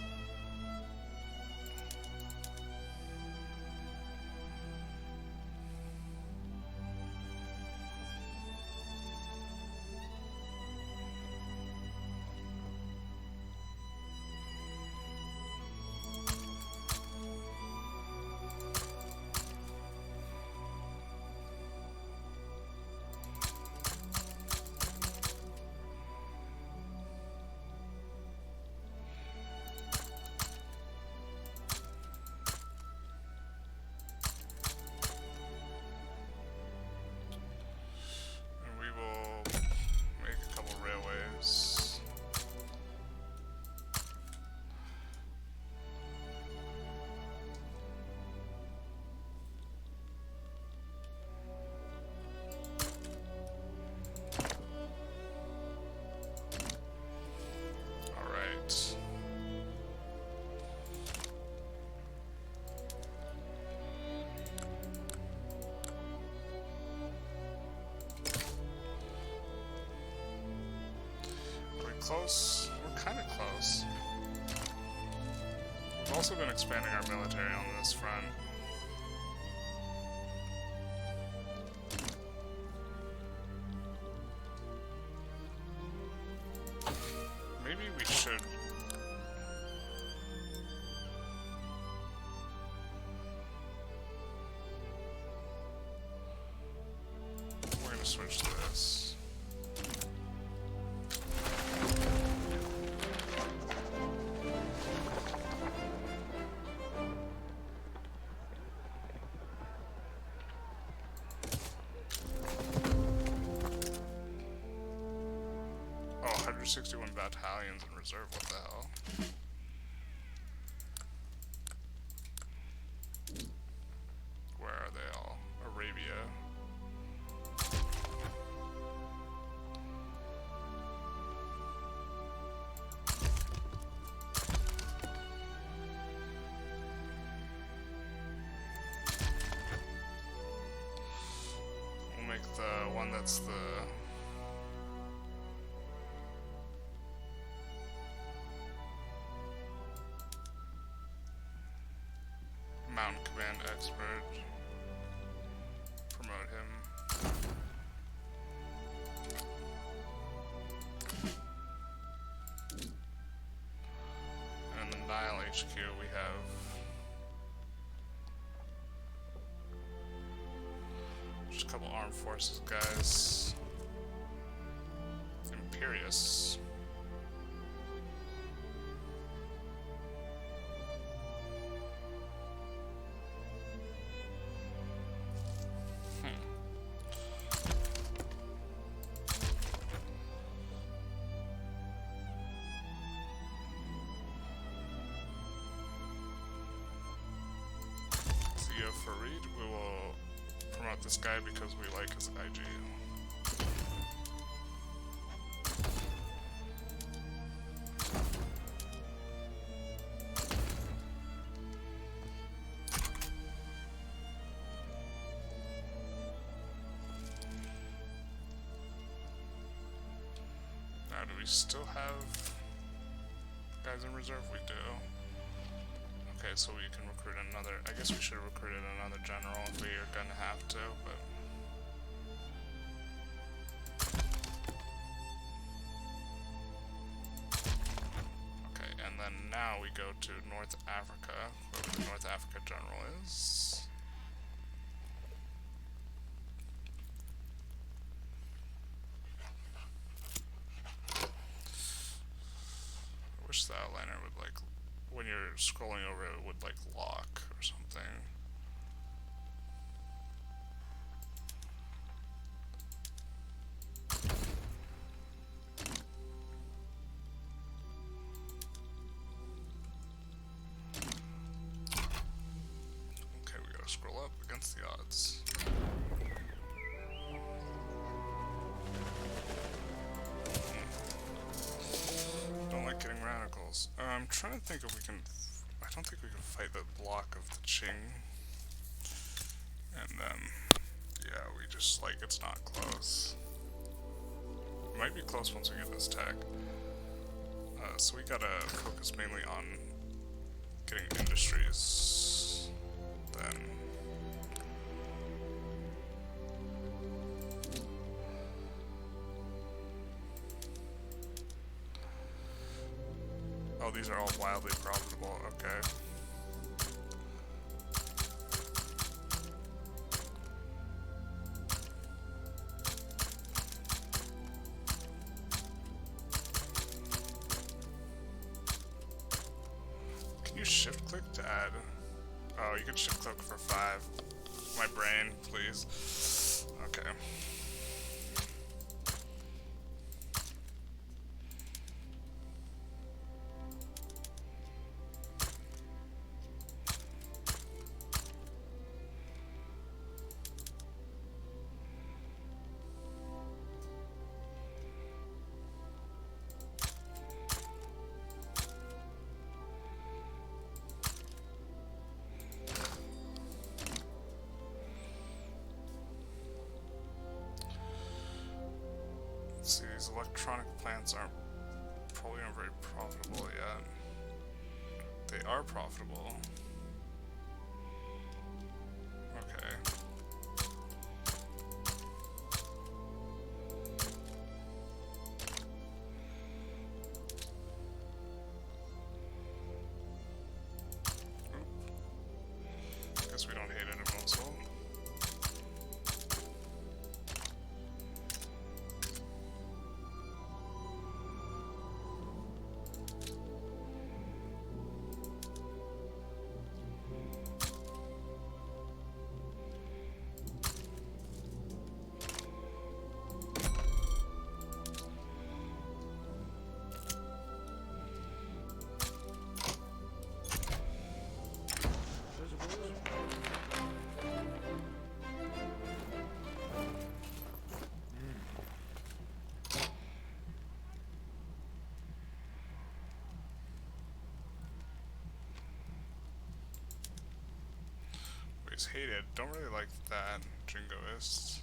Speaker 1: close? We're kind of close. We've also been expanding our military on this front. should... We're gonna switch to this. Oh, 161 battalions in reserve, what the hell? Where are they all? Arabia. We'll make the one that's the... Mountain Command Expert. Promote him. And in the Nile HQ we have just a couple armed forces guys. Imperious. Farid, we will promote this guy because we like his IG. Now, do we still have guys in reserve? We do. Okay, so we can recruit another... I guess we should have recruited another general if we are gonna have to, but... Okay, and then now we go to North Africa, where the North Africa general is. I wish the outliner would, like... When you're scrolling over it would like lock or something. Okay, we gotta scroll up against the odds. Don't like getting radicals. I'm trying to think if we can... I don't think we can fight the block of the Qing. And then... yeah, we just, like, it's not close. It might be close once we get this tech. So we gotta focus mainly on getting industries. Then... Oh, these are all wildly profitable, okay. Can you shift click to add? Oh, you can shift click for 5. My brain, please. Okay. See, these electronic plants probably aren't very profitable yet. They are profitable. Okay. hated. Don't really like that. Jingoists.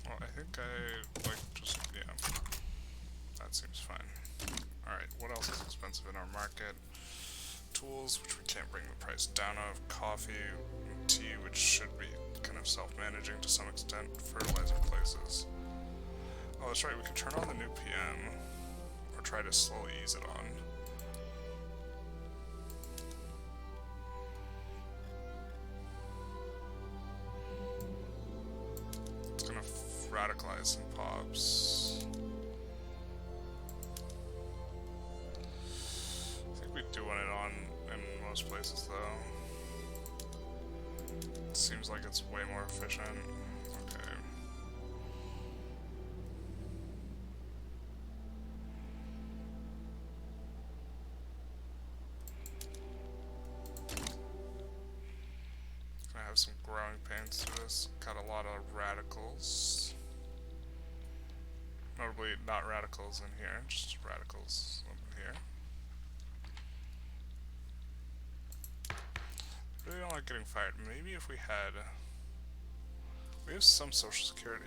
Speaker 1: Well, I think I like just, yeah. That seems fine. Alright, what else is expensive in our market? Tools, which we can't bring the price down of. Coffee, tea, which should be kind of self-managing to some extent. Fertilizer places. Oh, that's right, we could turn on the new PM. Or try to slowly ease it on. It's gonna radicalize some pops. I think we do want it on in most places though. It seems like it's way more efficient. Okay. I have some growing pains to this. Got a lot of radicals. Notably not radicals in here, just radicals over here. Really don't like getting fired. Maybe if we had... We have some social security.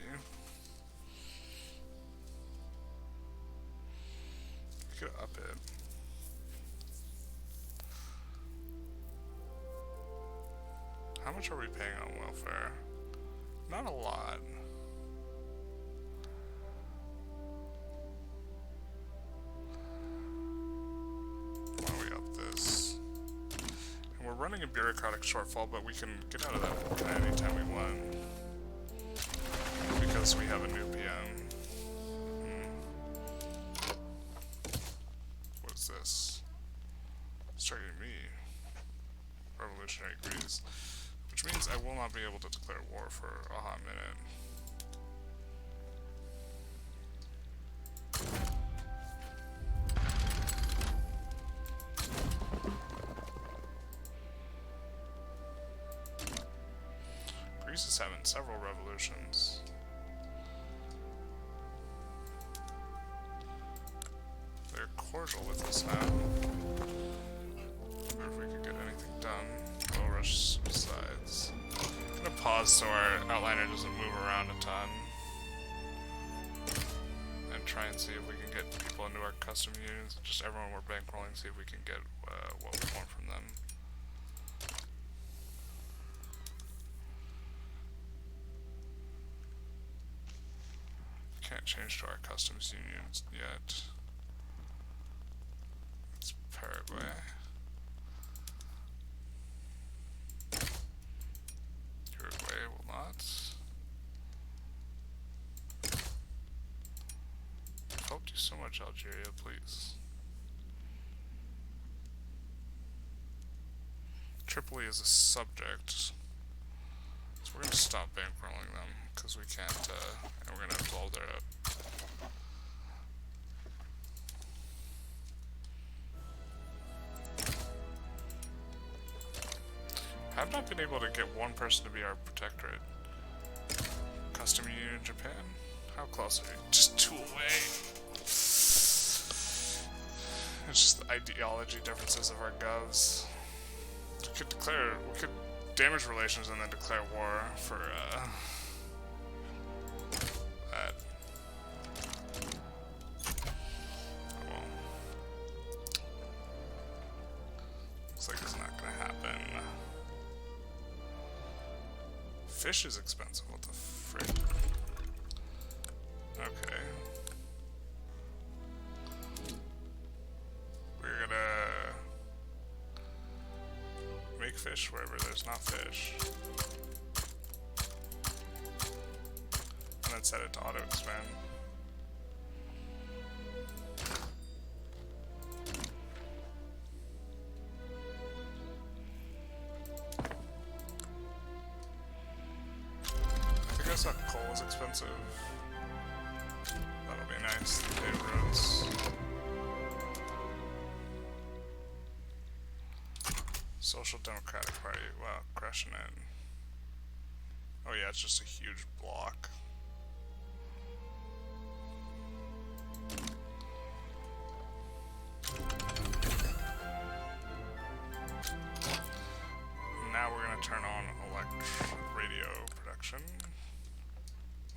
Speaker 1: We could up it. How much are we paying on welfare? Not a lot. Why don't we up this? And we're running a bureaucratic shortfall, but we can get out of that kind of anytime we want. Because we have a new PM. What is this? It's targeting me. Revolutionary Greece. Which means I will not be able to declare war for a hot minute. Greece is having several revolutions. They're cordial with us now. Wonder if we could get anything done. We'll rush sides. I'm gonna pause so our outliner doesn't move around a ton. And try and see if we can get people into our custom unions. Just everyone we're bankrolling, see if we can get what we want from them. Can't change to our customs unions yet. It's Paraguay. Uruguay will not. I've helped you so much, Algeria, please. Tripoli is a subject. So we're going to stop bankrolling them, because we can't, and we're going to absolve their... I've not been able to get one person to be our protectorate. Custom Union in Japan? How close are you? Just 2 away. It's just the ideology differences of our govs. We could damage relations and then declare war for, that. Well. Looks like it's not gonna happen. Fish is expensive, what the frick? Okay. We're gonna make fish wherever there's not fish. And then set it to auto expand. I thought coal was expensive. That'll be nice. Paved roads. Social Democratic Party. Wow, crushing it. Oh yeah, it's just a huge block.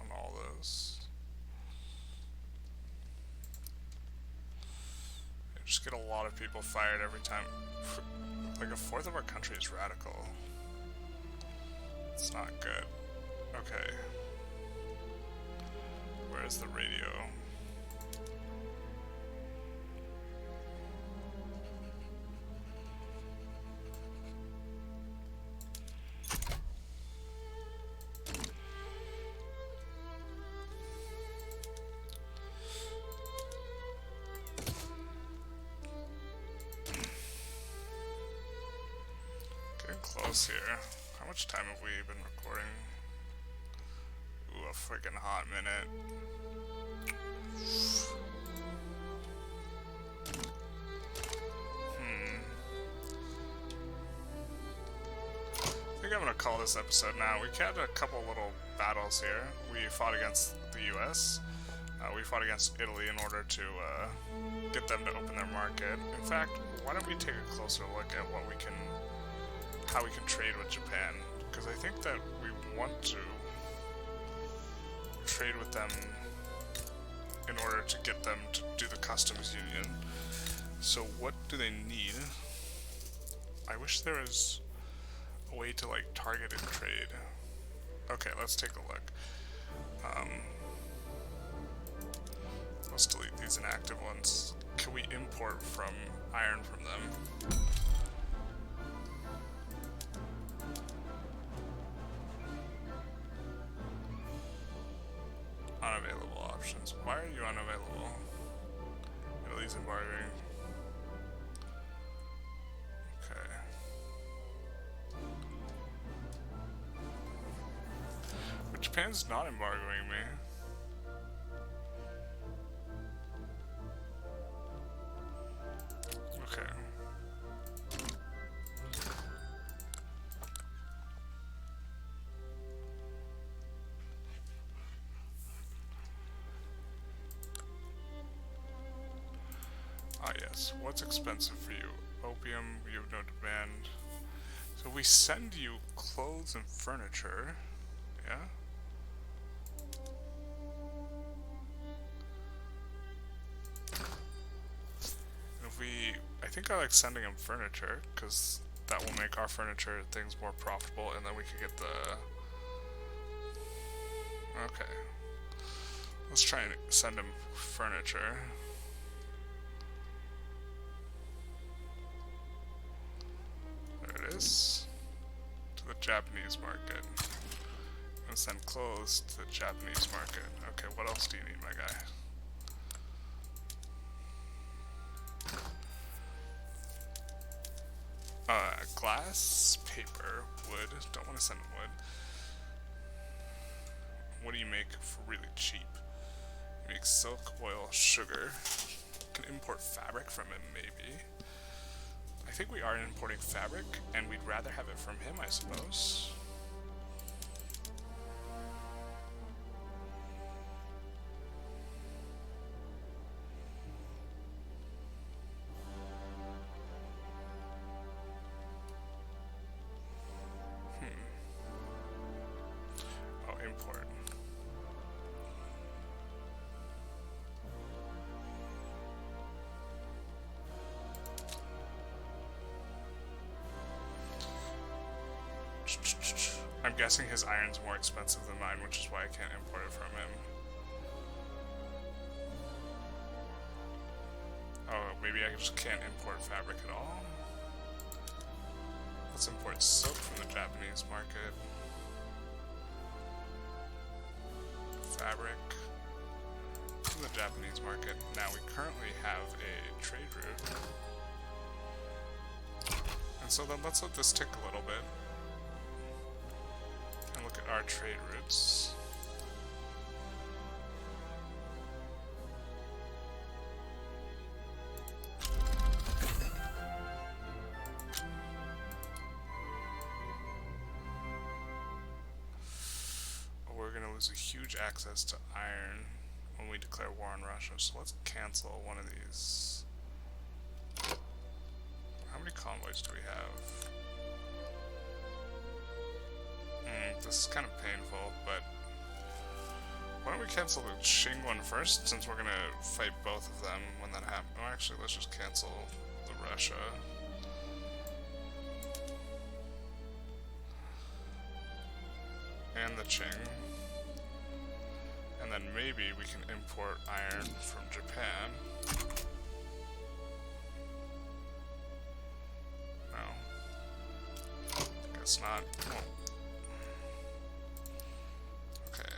Speaker 1: on all those. I just get a lot of people fired every time. Like a fourth of our country is radical. It's not good. Okay. Where's the radio? Close here. How much time have we been recording? Ooh, a freaking hot minute. I think I'm gonna call this episode now. We had a couple little battles here. We fought against the US. We fought against Italy in order to get them to open their market. In fact, why don't we take a closer look at what we can, how we can trade with Japan, because I think that we want to trade with them in order to get them to do the customs union. So what do they need? I wish there was a way to like targeted trade. Okay, let's take a look. Let's delete these inactive ones. Can we import from iron from them? Unavailable options. Why are you unavailable? Italy's embargoing. Okay. But Japan's not embargoing me. Okay. Ah yes, what's expensive for you? Opium, you have no demand. So we send you clothes and furniture, yeah? And if we, I think I like sending them furniture, because that will make our furniture things more profitable, and then we could get the... Okay. Let's try and send them furniture. To the Japanese market. And send clothes to the Japanese market. Okay, what else do you need, my guy? Glass, paper, wood. Don't want to send wood. What do you make for really cheap? You make silk, oil, sugar. You can import fabric from him, maybe. I think we are importing fabric, and we'd rather have it from him, I suppose. Oh, import. I'm guessing his iron's more expensive than mine, which is why I can't import it from him. Oh, maybe I just can't import fabric at all? Let's import silk from the Japanese market. Fabric from the Japanese market. Now we currently have a trade route. And so then let's let this tick a little bit. And look at our trade routes. We're going to lose a huge access to iron when we declare war on Russia, so let's cancel one of these. How many convoys do we have? This is kind of painful, but cancel the Qing one first, since we're gonna fight both of them when that happens. Oh, actually, let's just cancel the Russia. And the Qing. And then maybe we can import iron from Japan. No. Guess not. Oh. Okay.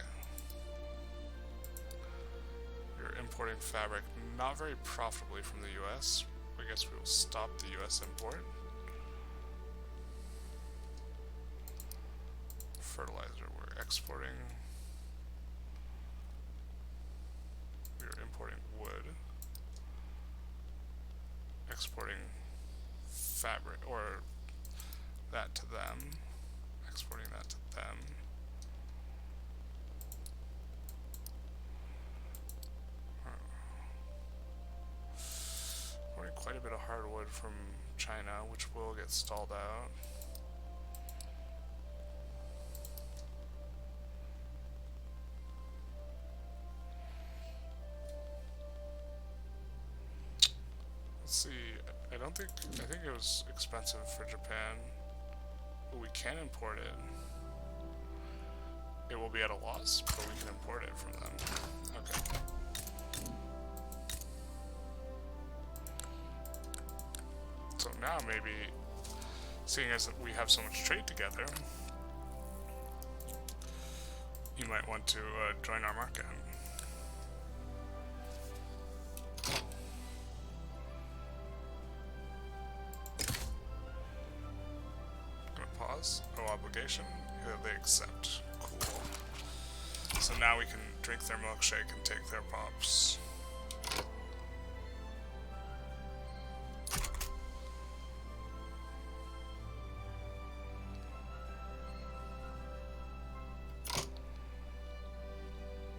Speaker 1: We're importing fabric not very profitably from the US. I guess we will stop the US import. Fertilizer, we're exporting. We're importing wood. Exporting fabric, or that to them. Exporting that to them. Importing quite a bit of hardwood from China, which will get stalled out. Let's see, I think it was expensive for Japan, but we can import it. It will be at a loss, but we can import it from them. Okay. So now maybe, seeing as we have so much trade together, you might want to join our market. No obligation. They accept. Cool. So now we can drink their milkshake and take their pops.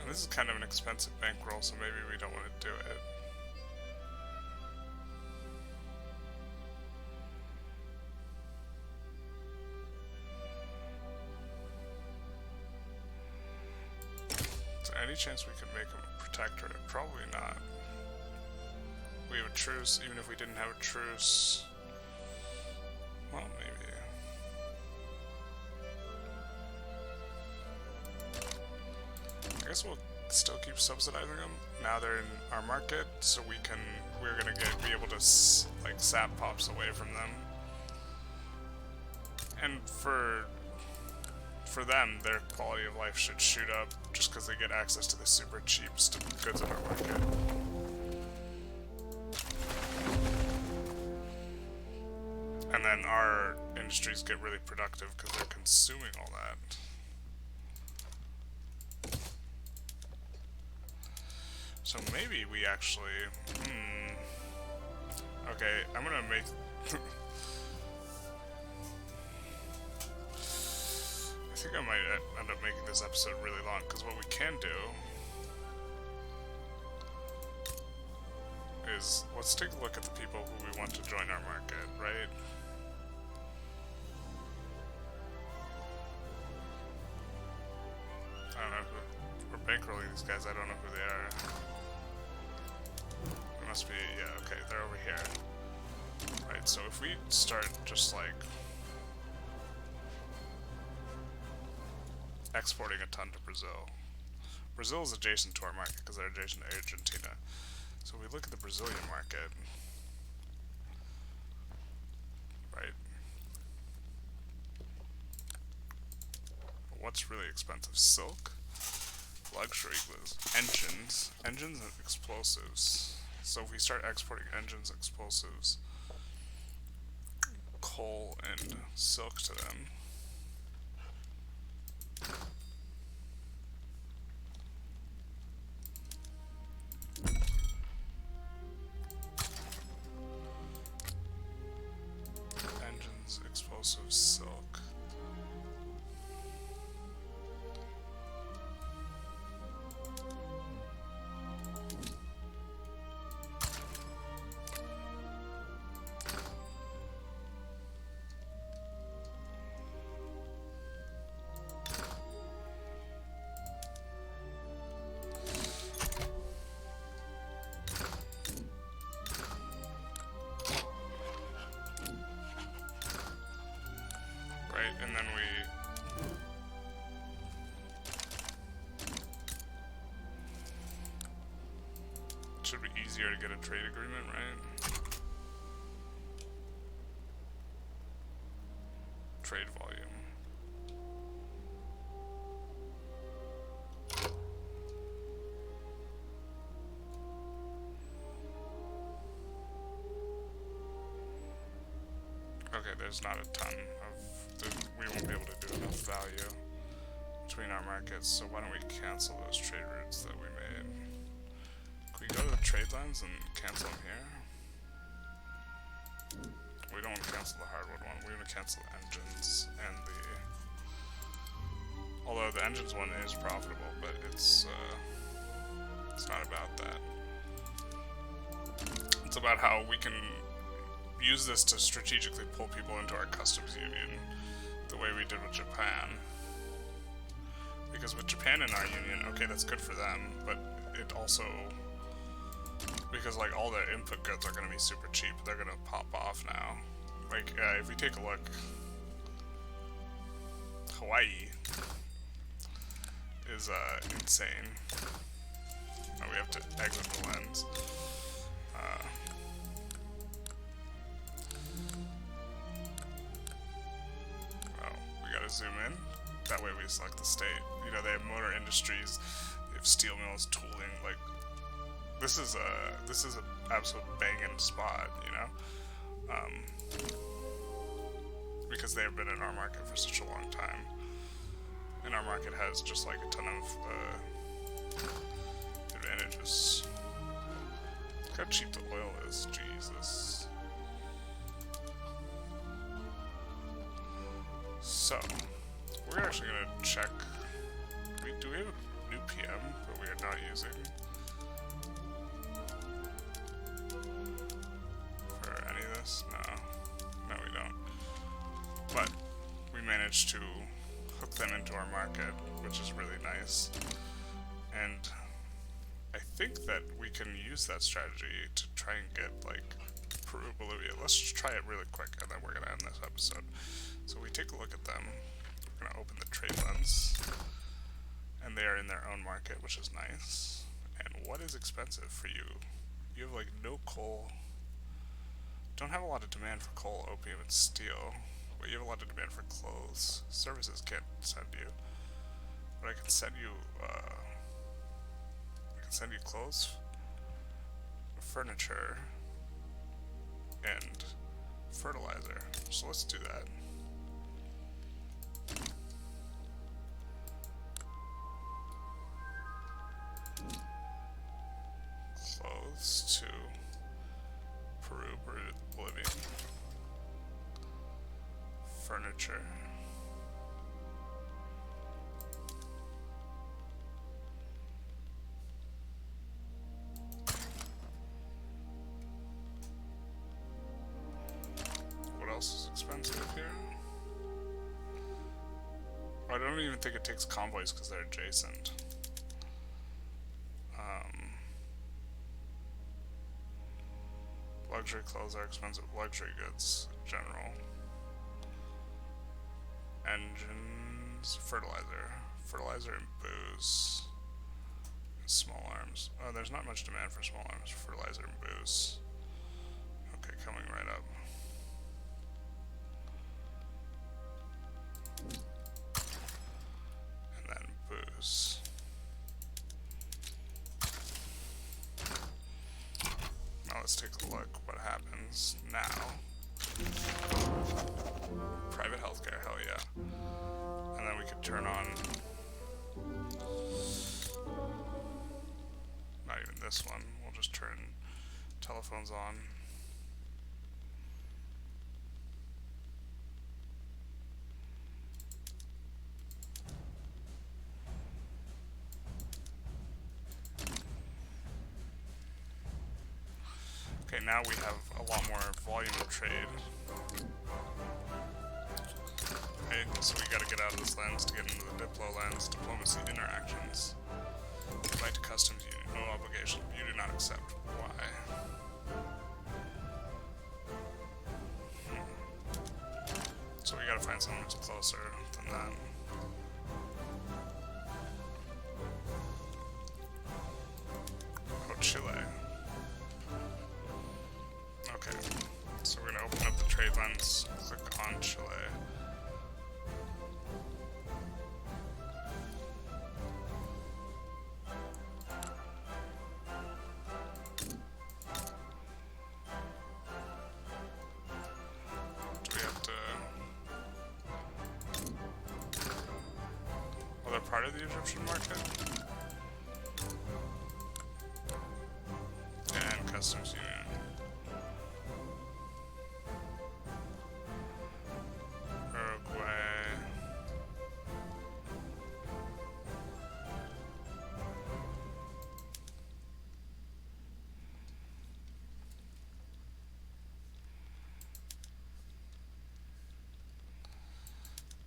Speaker 1: And this is kind of an expensive bankroll, so maybe we don't want to do it. Any chance we could make him a protectorate? Probably not. We have a truce, even if we didn't have a truce. Well, maybe. I guess we'll still keep subsidizing them. Now they're in our market, so we're gonna be able to like sap pops away from them. And for them, their quality of life should shoot up just because they get access to the super cheap goods in our market. And then our industries get really productive because they're consuming all that. So maybe we actually... Okay, I'm gonna make... I think I might end up making this episode really long, because what we can do is, let's take a look at the people who we want to join our market, right? I don't know who, we're bankrolling these guys, I don't know who they are. It must be, yeah, okay, they're over here. Right, so if we start just like exporting a ton to Brazil. Brazil is adjacent to our market because they're adjacent to Argentina. So we look at the Brazilian market, right? What's really expensive? Silk, luxury goods, engines and explosives. So if we start exporting engines, explosives, coal, and silk to them, engines, explosives, silk. easier to get a trade agreement, right? Trade volume. Okay, there's not a ton of... we won't be able to do enough value between our markets, so why don't we cancel those trade routes that we made? Can we go to the trade lens and cancel them here? We don't want to cancel the hardwood one, we want to cancel the engines and the... Although the engines one is profitable, but it's not about that. It's about how we can use this to strategically pull people into our customs union the way we did with Japan. Because with Japan in our union, okay, that's good for them, but it also... Because, like, all their input goods are going to be super cheap, they're going to pop off now. Like, if we take a look... Hawaii is, insane. Oh, we have to exit the lens. Zoom in. That way we select the state. You know, they have motor industries, they have steel mills, tooling. Like, this is a absolute banging spot, you know, because they have been in our market for such a long time, and our market has just like a ton of advantages. Look how cheap the oil is, Jesus. So, we're actually going to check, do we have a new PM that we are not using for any of this? No, we don't. But we managed to hook them into our market, which is really nice. And I think that we can use that strategy to try and get, like, Peru, Bolivia. Let's just try it really quick, and then we're going to end this episode. So we take a look at them, we're going to open the trade lens, and they are in their own market, which is nice. And what is expensive for you? You have like no coal, don't have a lot of demand for coal, opium, and steel, but you have a lot of demand for clothes. Services can't send you, but I can send you, clothes, furniture, and fertilizer. So let's do that. Clothes to Peru, Bolivia. Furniture. What else is expensive here? I don't even think it takes convoys because they're adjacent. Luxury clothes are expensive. Luxury goods, general. Engines, fertilizer and booze. And small arms. Oh, there's not much demand for small arms. Fertilizer and booze. Okay, coming right up. And then booze. Now let's take a look what happens now. Private healthcare, hell yeah. And then we could turn on, not even this one, we'll just turn telephones on. Okay, now we have a lot more volume of trade. Okay, so we gotta get out of this lens to get into the Diplo lens. Diplomacy interactions. Invite to customs union. No obligation. You do not accept. Why? So we gotta find someone who's closer than that. Oh, Chile. friends. Click on Chile. Do we have to... Oh, they're part of the Egyptian market? And customs union.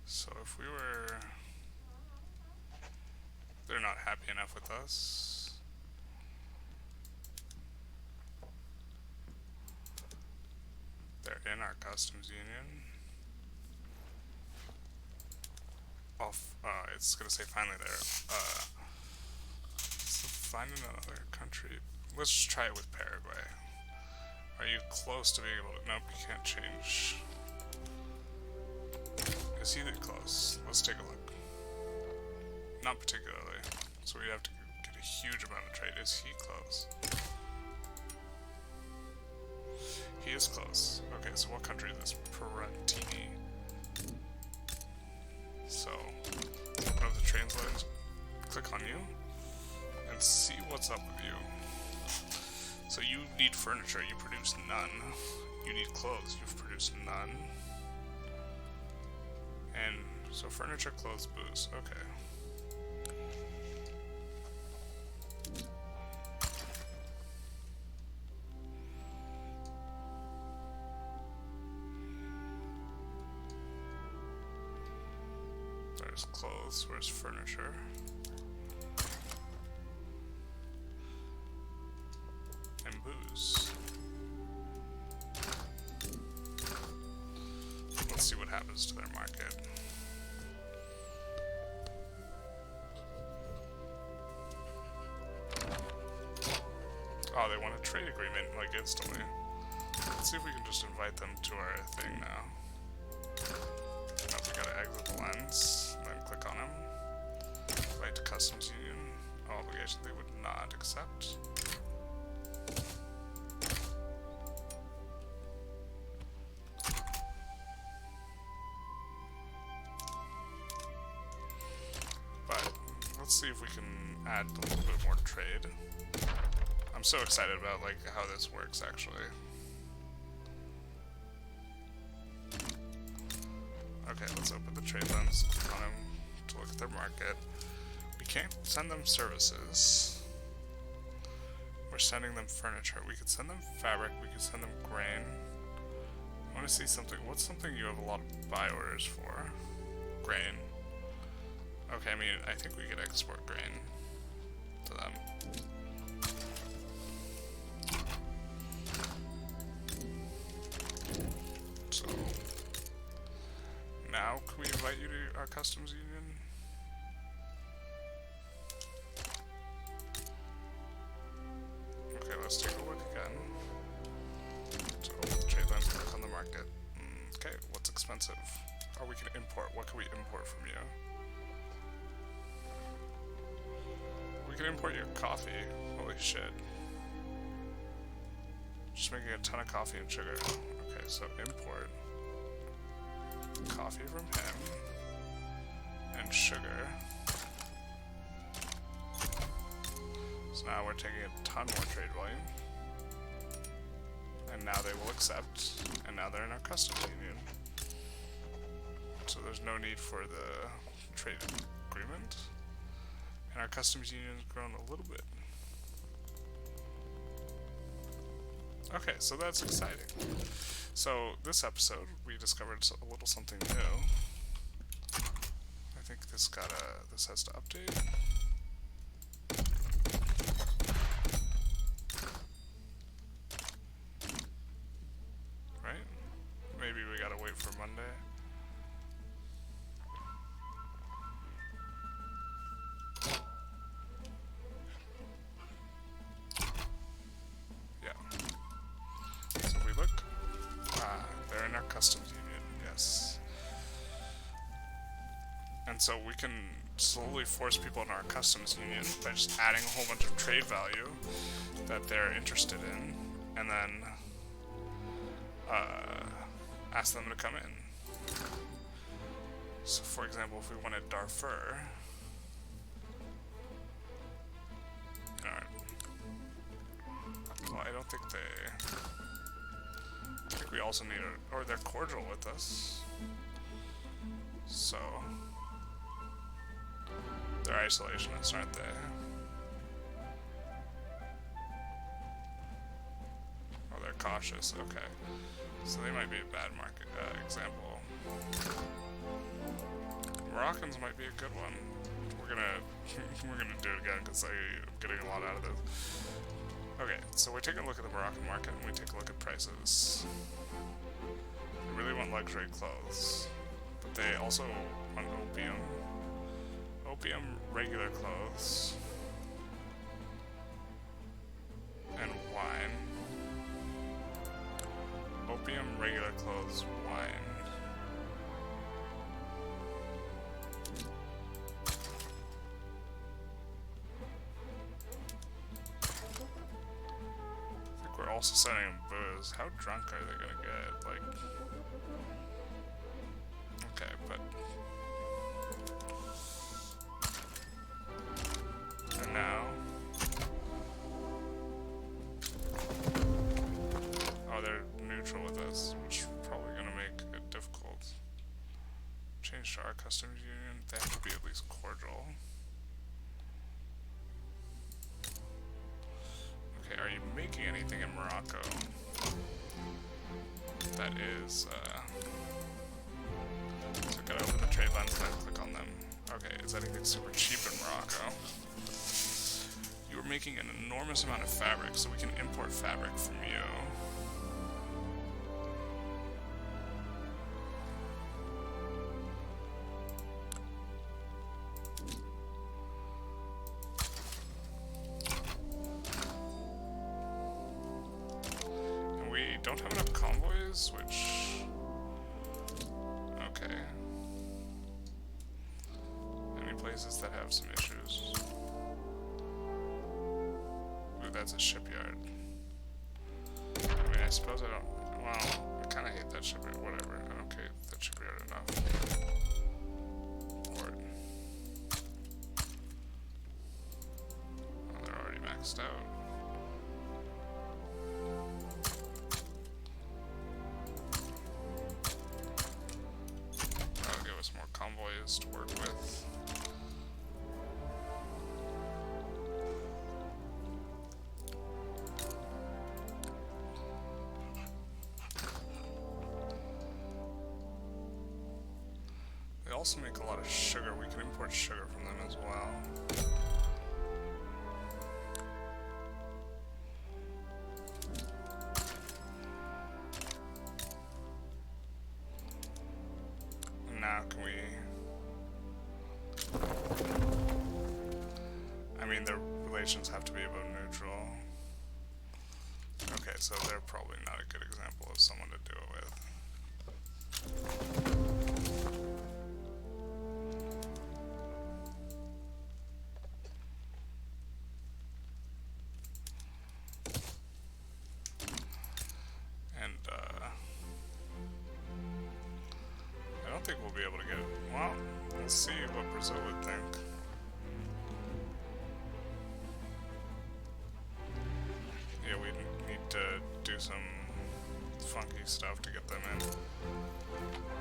Speaker 1: So if we were... They're not happy enough with us. They're in our customs union. It's gonna say finally there. So find another country. Let's just try it with Paraguay. Are you close to being able to... Nope, you can't change. Is he that close? Let's take a look. Not particularly. So we have to get a huge amount of trade. Is he close? He is close. Okay, so what country is this? Perantini. So, open up the translate, click on you, and see what's up with you. So you need furniture, you produce none. You need clothes, you've produced none. And so furniture, clothes, booze. Okay. There's clothes, where's furniture? And booze. Let's see what happens to their market. Oh, they want a trade agreement, like, instantly. Let's see if we can just invite them to our thing now. Nope, we gotta exit the lens, then click on them. Invite to Customs Union. Obligation they would not accept. But let's see if we can add a little bit more trade. I'm so excited about like how this works actually. Okay, let's open the trade lens, click on them to look at their market. We can't send them services. We're sending them furniture. We could send them fabric, we could send them grain. I want to see something. What's something you have a lot of buy orders for? Grain. Okay, I mean, I think we could export grain to them. So, now can we invite you to our customs union? Okay, let's take a look again. So, open the trade lens, click on the market. Okay, what's expensive? Oh, we can import. What can we import from you? We can import your coffee. Holy shit. Just making a ton of coffee and sugar. Okay, so import coffee from him and sugar. So now we're taking a ton more trade volume. And now they will accept. And now they're in our customs union. So there's no need for the trade agreement. And our customs union has grown a little bit. Okay, so that's exciting. So this episode, we discovered a little something new. I think this has to update. Right? Maybe we gotta wait for Monday. so we can slowly force people into our customs union by just adding a whole bunch of trade value that they're interested in, and then ask them to come in. So for example, if we wanted Darfur, alright. Well, I don't think they... I think we also need a... or they're cordial with us. So... they're isolationists, aren't they? Oh, they're cautious, okay. So they might be a bad market example. Moroccans might be a good one. We're gonna do it again because I'm getting a lot out of this. Okay, so we take a look at the Moroccan market and we take a look at prices. They really want luxury clothes, but they also want opium. Opium, regular clothes, and wine. Opium, regular clothes, wine. We're also sending them booze. How drunk are they gonna get? Like, okay, but and now, oh, they're neutral with us, which is probably gonna make it difficult. Change to our customs union. They have to be at least cordial. Okay, are you making anything in Morocco? That is, so gotta open the trade lens and then click on them. Okay, is anything super cheap in Morocco? You are making an enormous amount of fabric, so we can import fabric from you. Don't have enough convoys, which... okay. Any places that have some issues? Ooh, that's a shipyard. I mean, I suppose I don't... well, I kind of hate that shipyard. Whatever. I don't hate that shipyard enough. Port. Oh, they're already maxed out. More convoys to work with. They also make a lot of sugar. We can import sugar from them as well. Now can we... I mean, their relations have to be about neutral. Okay, so they're probably not a good example of someone to do it with. I don't think we'll be able to get it. Well, we'll see what Brazil would think. Yeah, we need to do some funky stuff to get them in.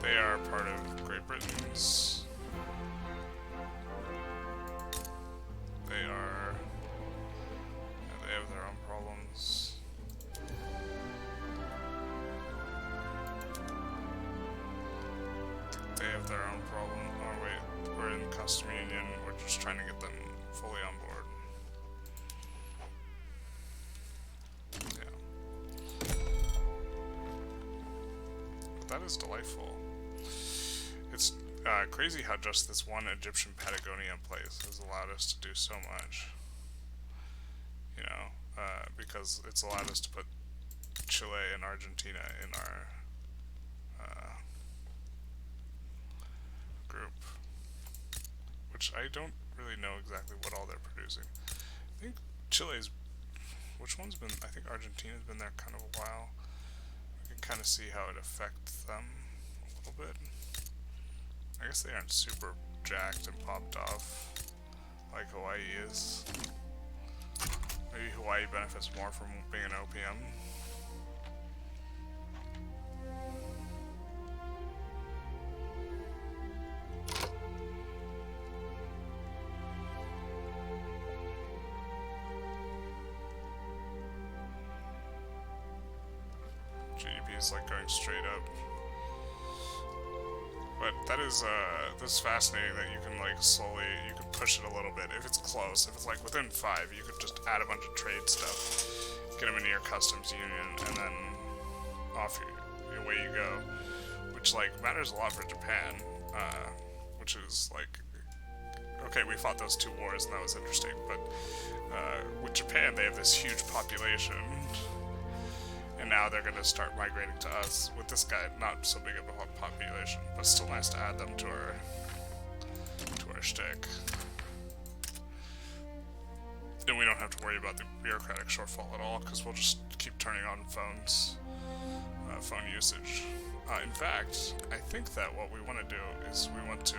Speaker 1: They are part of Great Britain's. They are... yeah, they have their own problems. They have their own problem. Oh wait, we're in custom union. We're just trying to get them fully on board. Yeah. But that is delightful. It's crazy how just this one Egyptian Patagonia place has allowed us to do so much. You know, because it's allowed us to put Chile and Argentina in our group. which I don't really know exactly what all they're producing. I think Chile's, which one's been, I think Argentina's been there kind of a while. We can kind of see how it affects them a little bit. I guess they aren't super jacked and popped off like Hawaii is. Maybe Hawaii benefits more from being an opium. GDP is like going straight up. But that is fascinating that you can like slowly, you can push it a little bit if it's close. If it's like within 5, you could just add a bunch of trade stuff, get them into your customs union, and then off away you go. Which like matters a lot for Japan, which is like, okay, we fought those 2 wars and that was interesting, but with Japan they have this huge population. And now they're going to start migrating to us. With this guy, not so big of a population, but still nice to add them to our shtick. And we don't have to worry about the bureaucratic shortfall at all, because we'll just keep turning on phones, phone usage. In fact, I think that what we want to do is we want to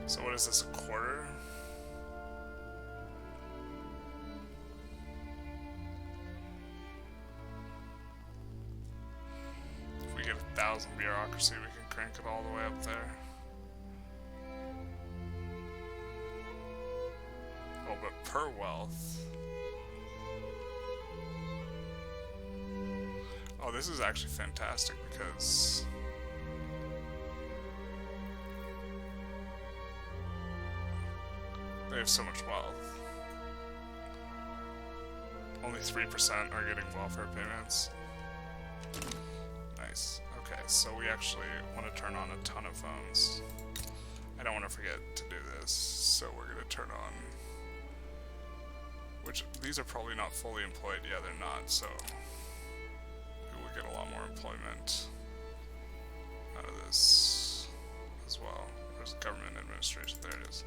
Speaker 1: so what is this, a quarter? If we get 1,000 bureaucracy, we can crank it all the way up there. Oh, but per wealth. Oh, this is actually fantastic because they have so much wealth. Only 3% are getting welfare payments. Nice. Okay, so we actually want to turn on a ton of phones. I don't want to forget to do this, so we're going to turn on... Which, these are probably not fully employed. Yeah, they're not, so we will get a lot more employment out of this as well. There's government administration. There it is.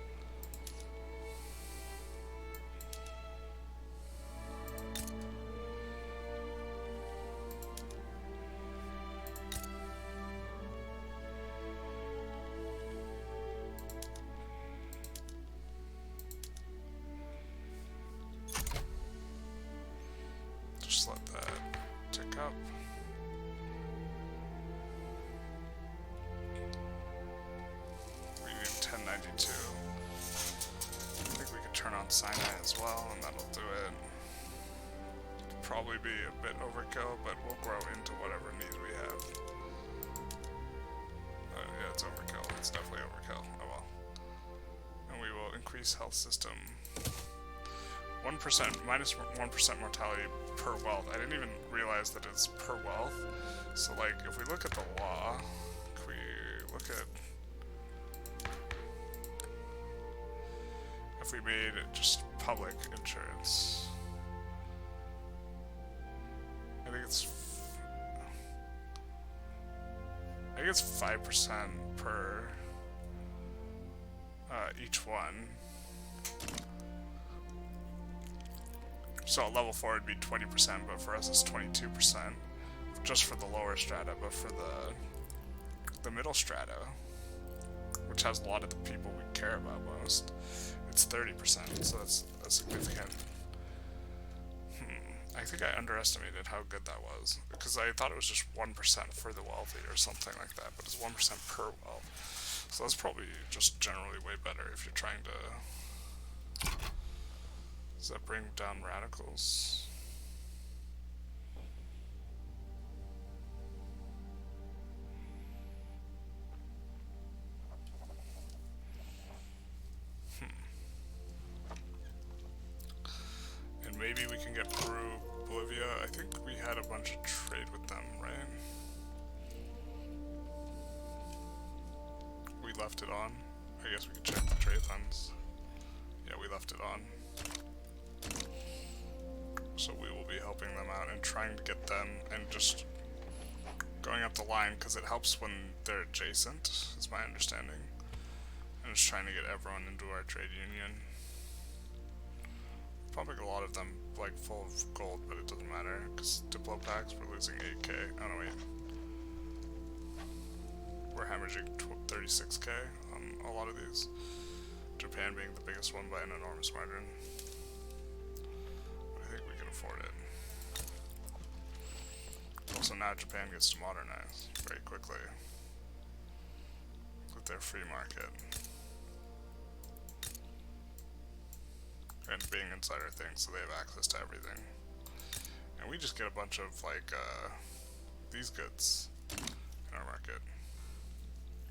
Speaker 1: Just let that tick up. We need 1092. I think we could turn on Sinai as well, and that'll do it. It'll probably be a bit overkill, but we'll grow into whatever needs we have. Yeah, it's overkill. It's definitely overkill. Oh well. And we will increase health system. 1%, minus 1% mortality per wealth. I didn't even realize that it's per wealth. So like, if we look at the law, if we look at... If we made it just public insurance, I think it's 5% per each one. So at level 4 it'd be 20%, but for us it's 22%, just for the lower strata. But for the middle strata, which has a lot of the people we care about most, it's 30%, so that's a significant... I think I underestimated how good that was, because I thought it was just 1% for the wealthy or something like that, but it's 1% per wealth. So that's probably just generally way better if you're trying to... Does that bring down radicals? And maybe we can get Peru, Bolivia. I think we had a bunch of trade with them, right? We left it on. I guess we can check the trade funds. Yeah, we left it on. So we will be helping them out and trying to get them and just going up the line because it helps when they're adjacent, is my understanding. And just trying to get everyone into our trade union. Pumping a lot of them like full of gold, but it doesn't matter because Diplo packs we're losing 8k. Oh no, wait. We're hemorrhaging 36k on a lot of these. Japan being the biggest one by an enormous margin. But I think we can afford it. Also now Japan gets to modernize very quickly with their free market. And being inside our thing, so they have access to everything. And we just get a bunch of, like, these goods in our market,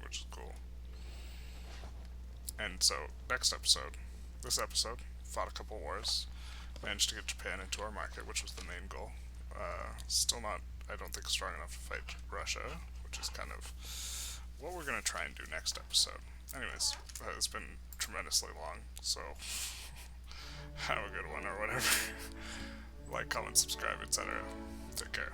Speaker 1: which is cool. And so, next episode, this episode, fought a couple wars, managed to get Japan into our market, which was the main goal. Still not, I don't think, strong enough to fight Russia, which is kind of what we're going to try and do next episode. Anyways, it's been tremendously long, so have a good one or whatever. Like, comment, subscribe, etc. Take care.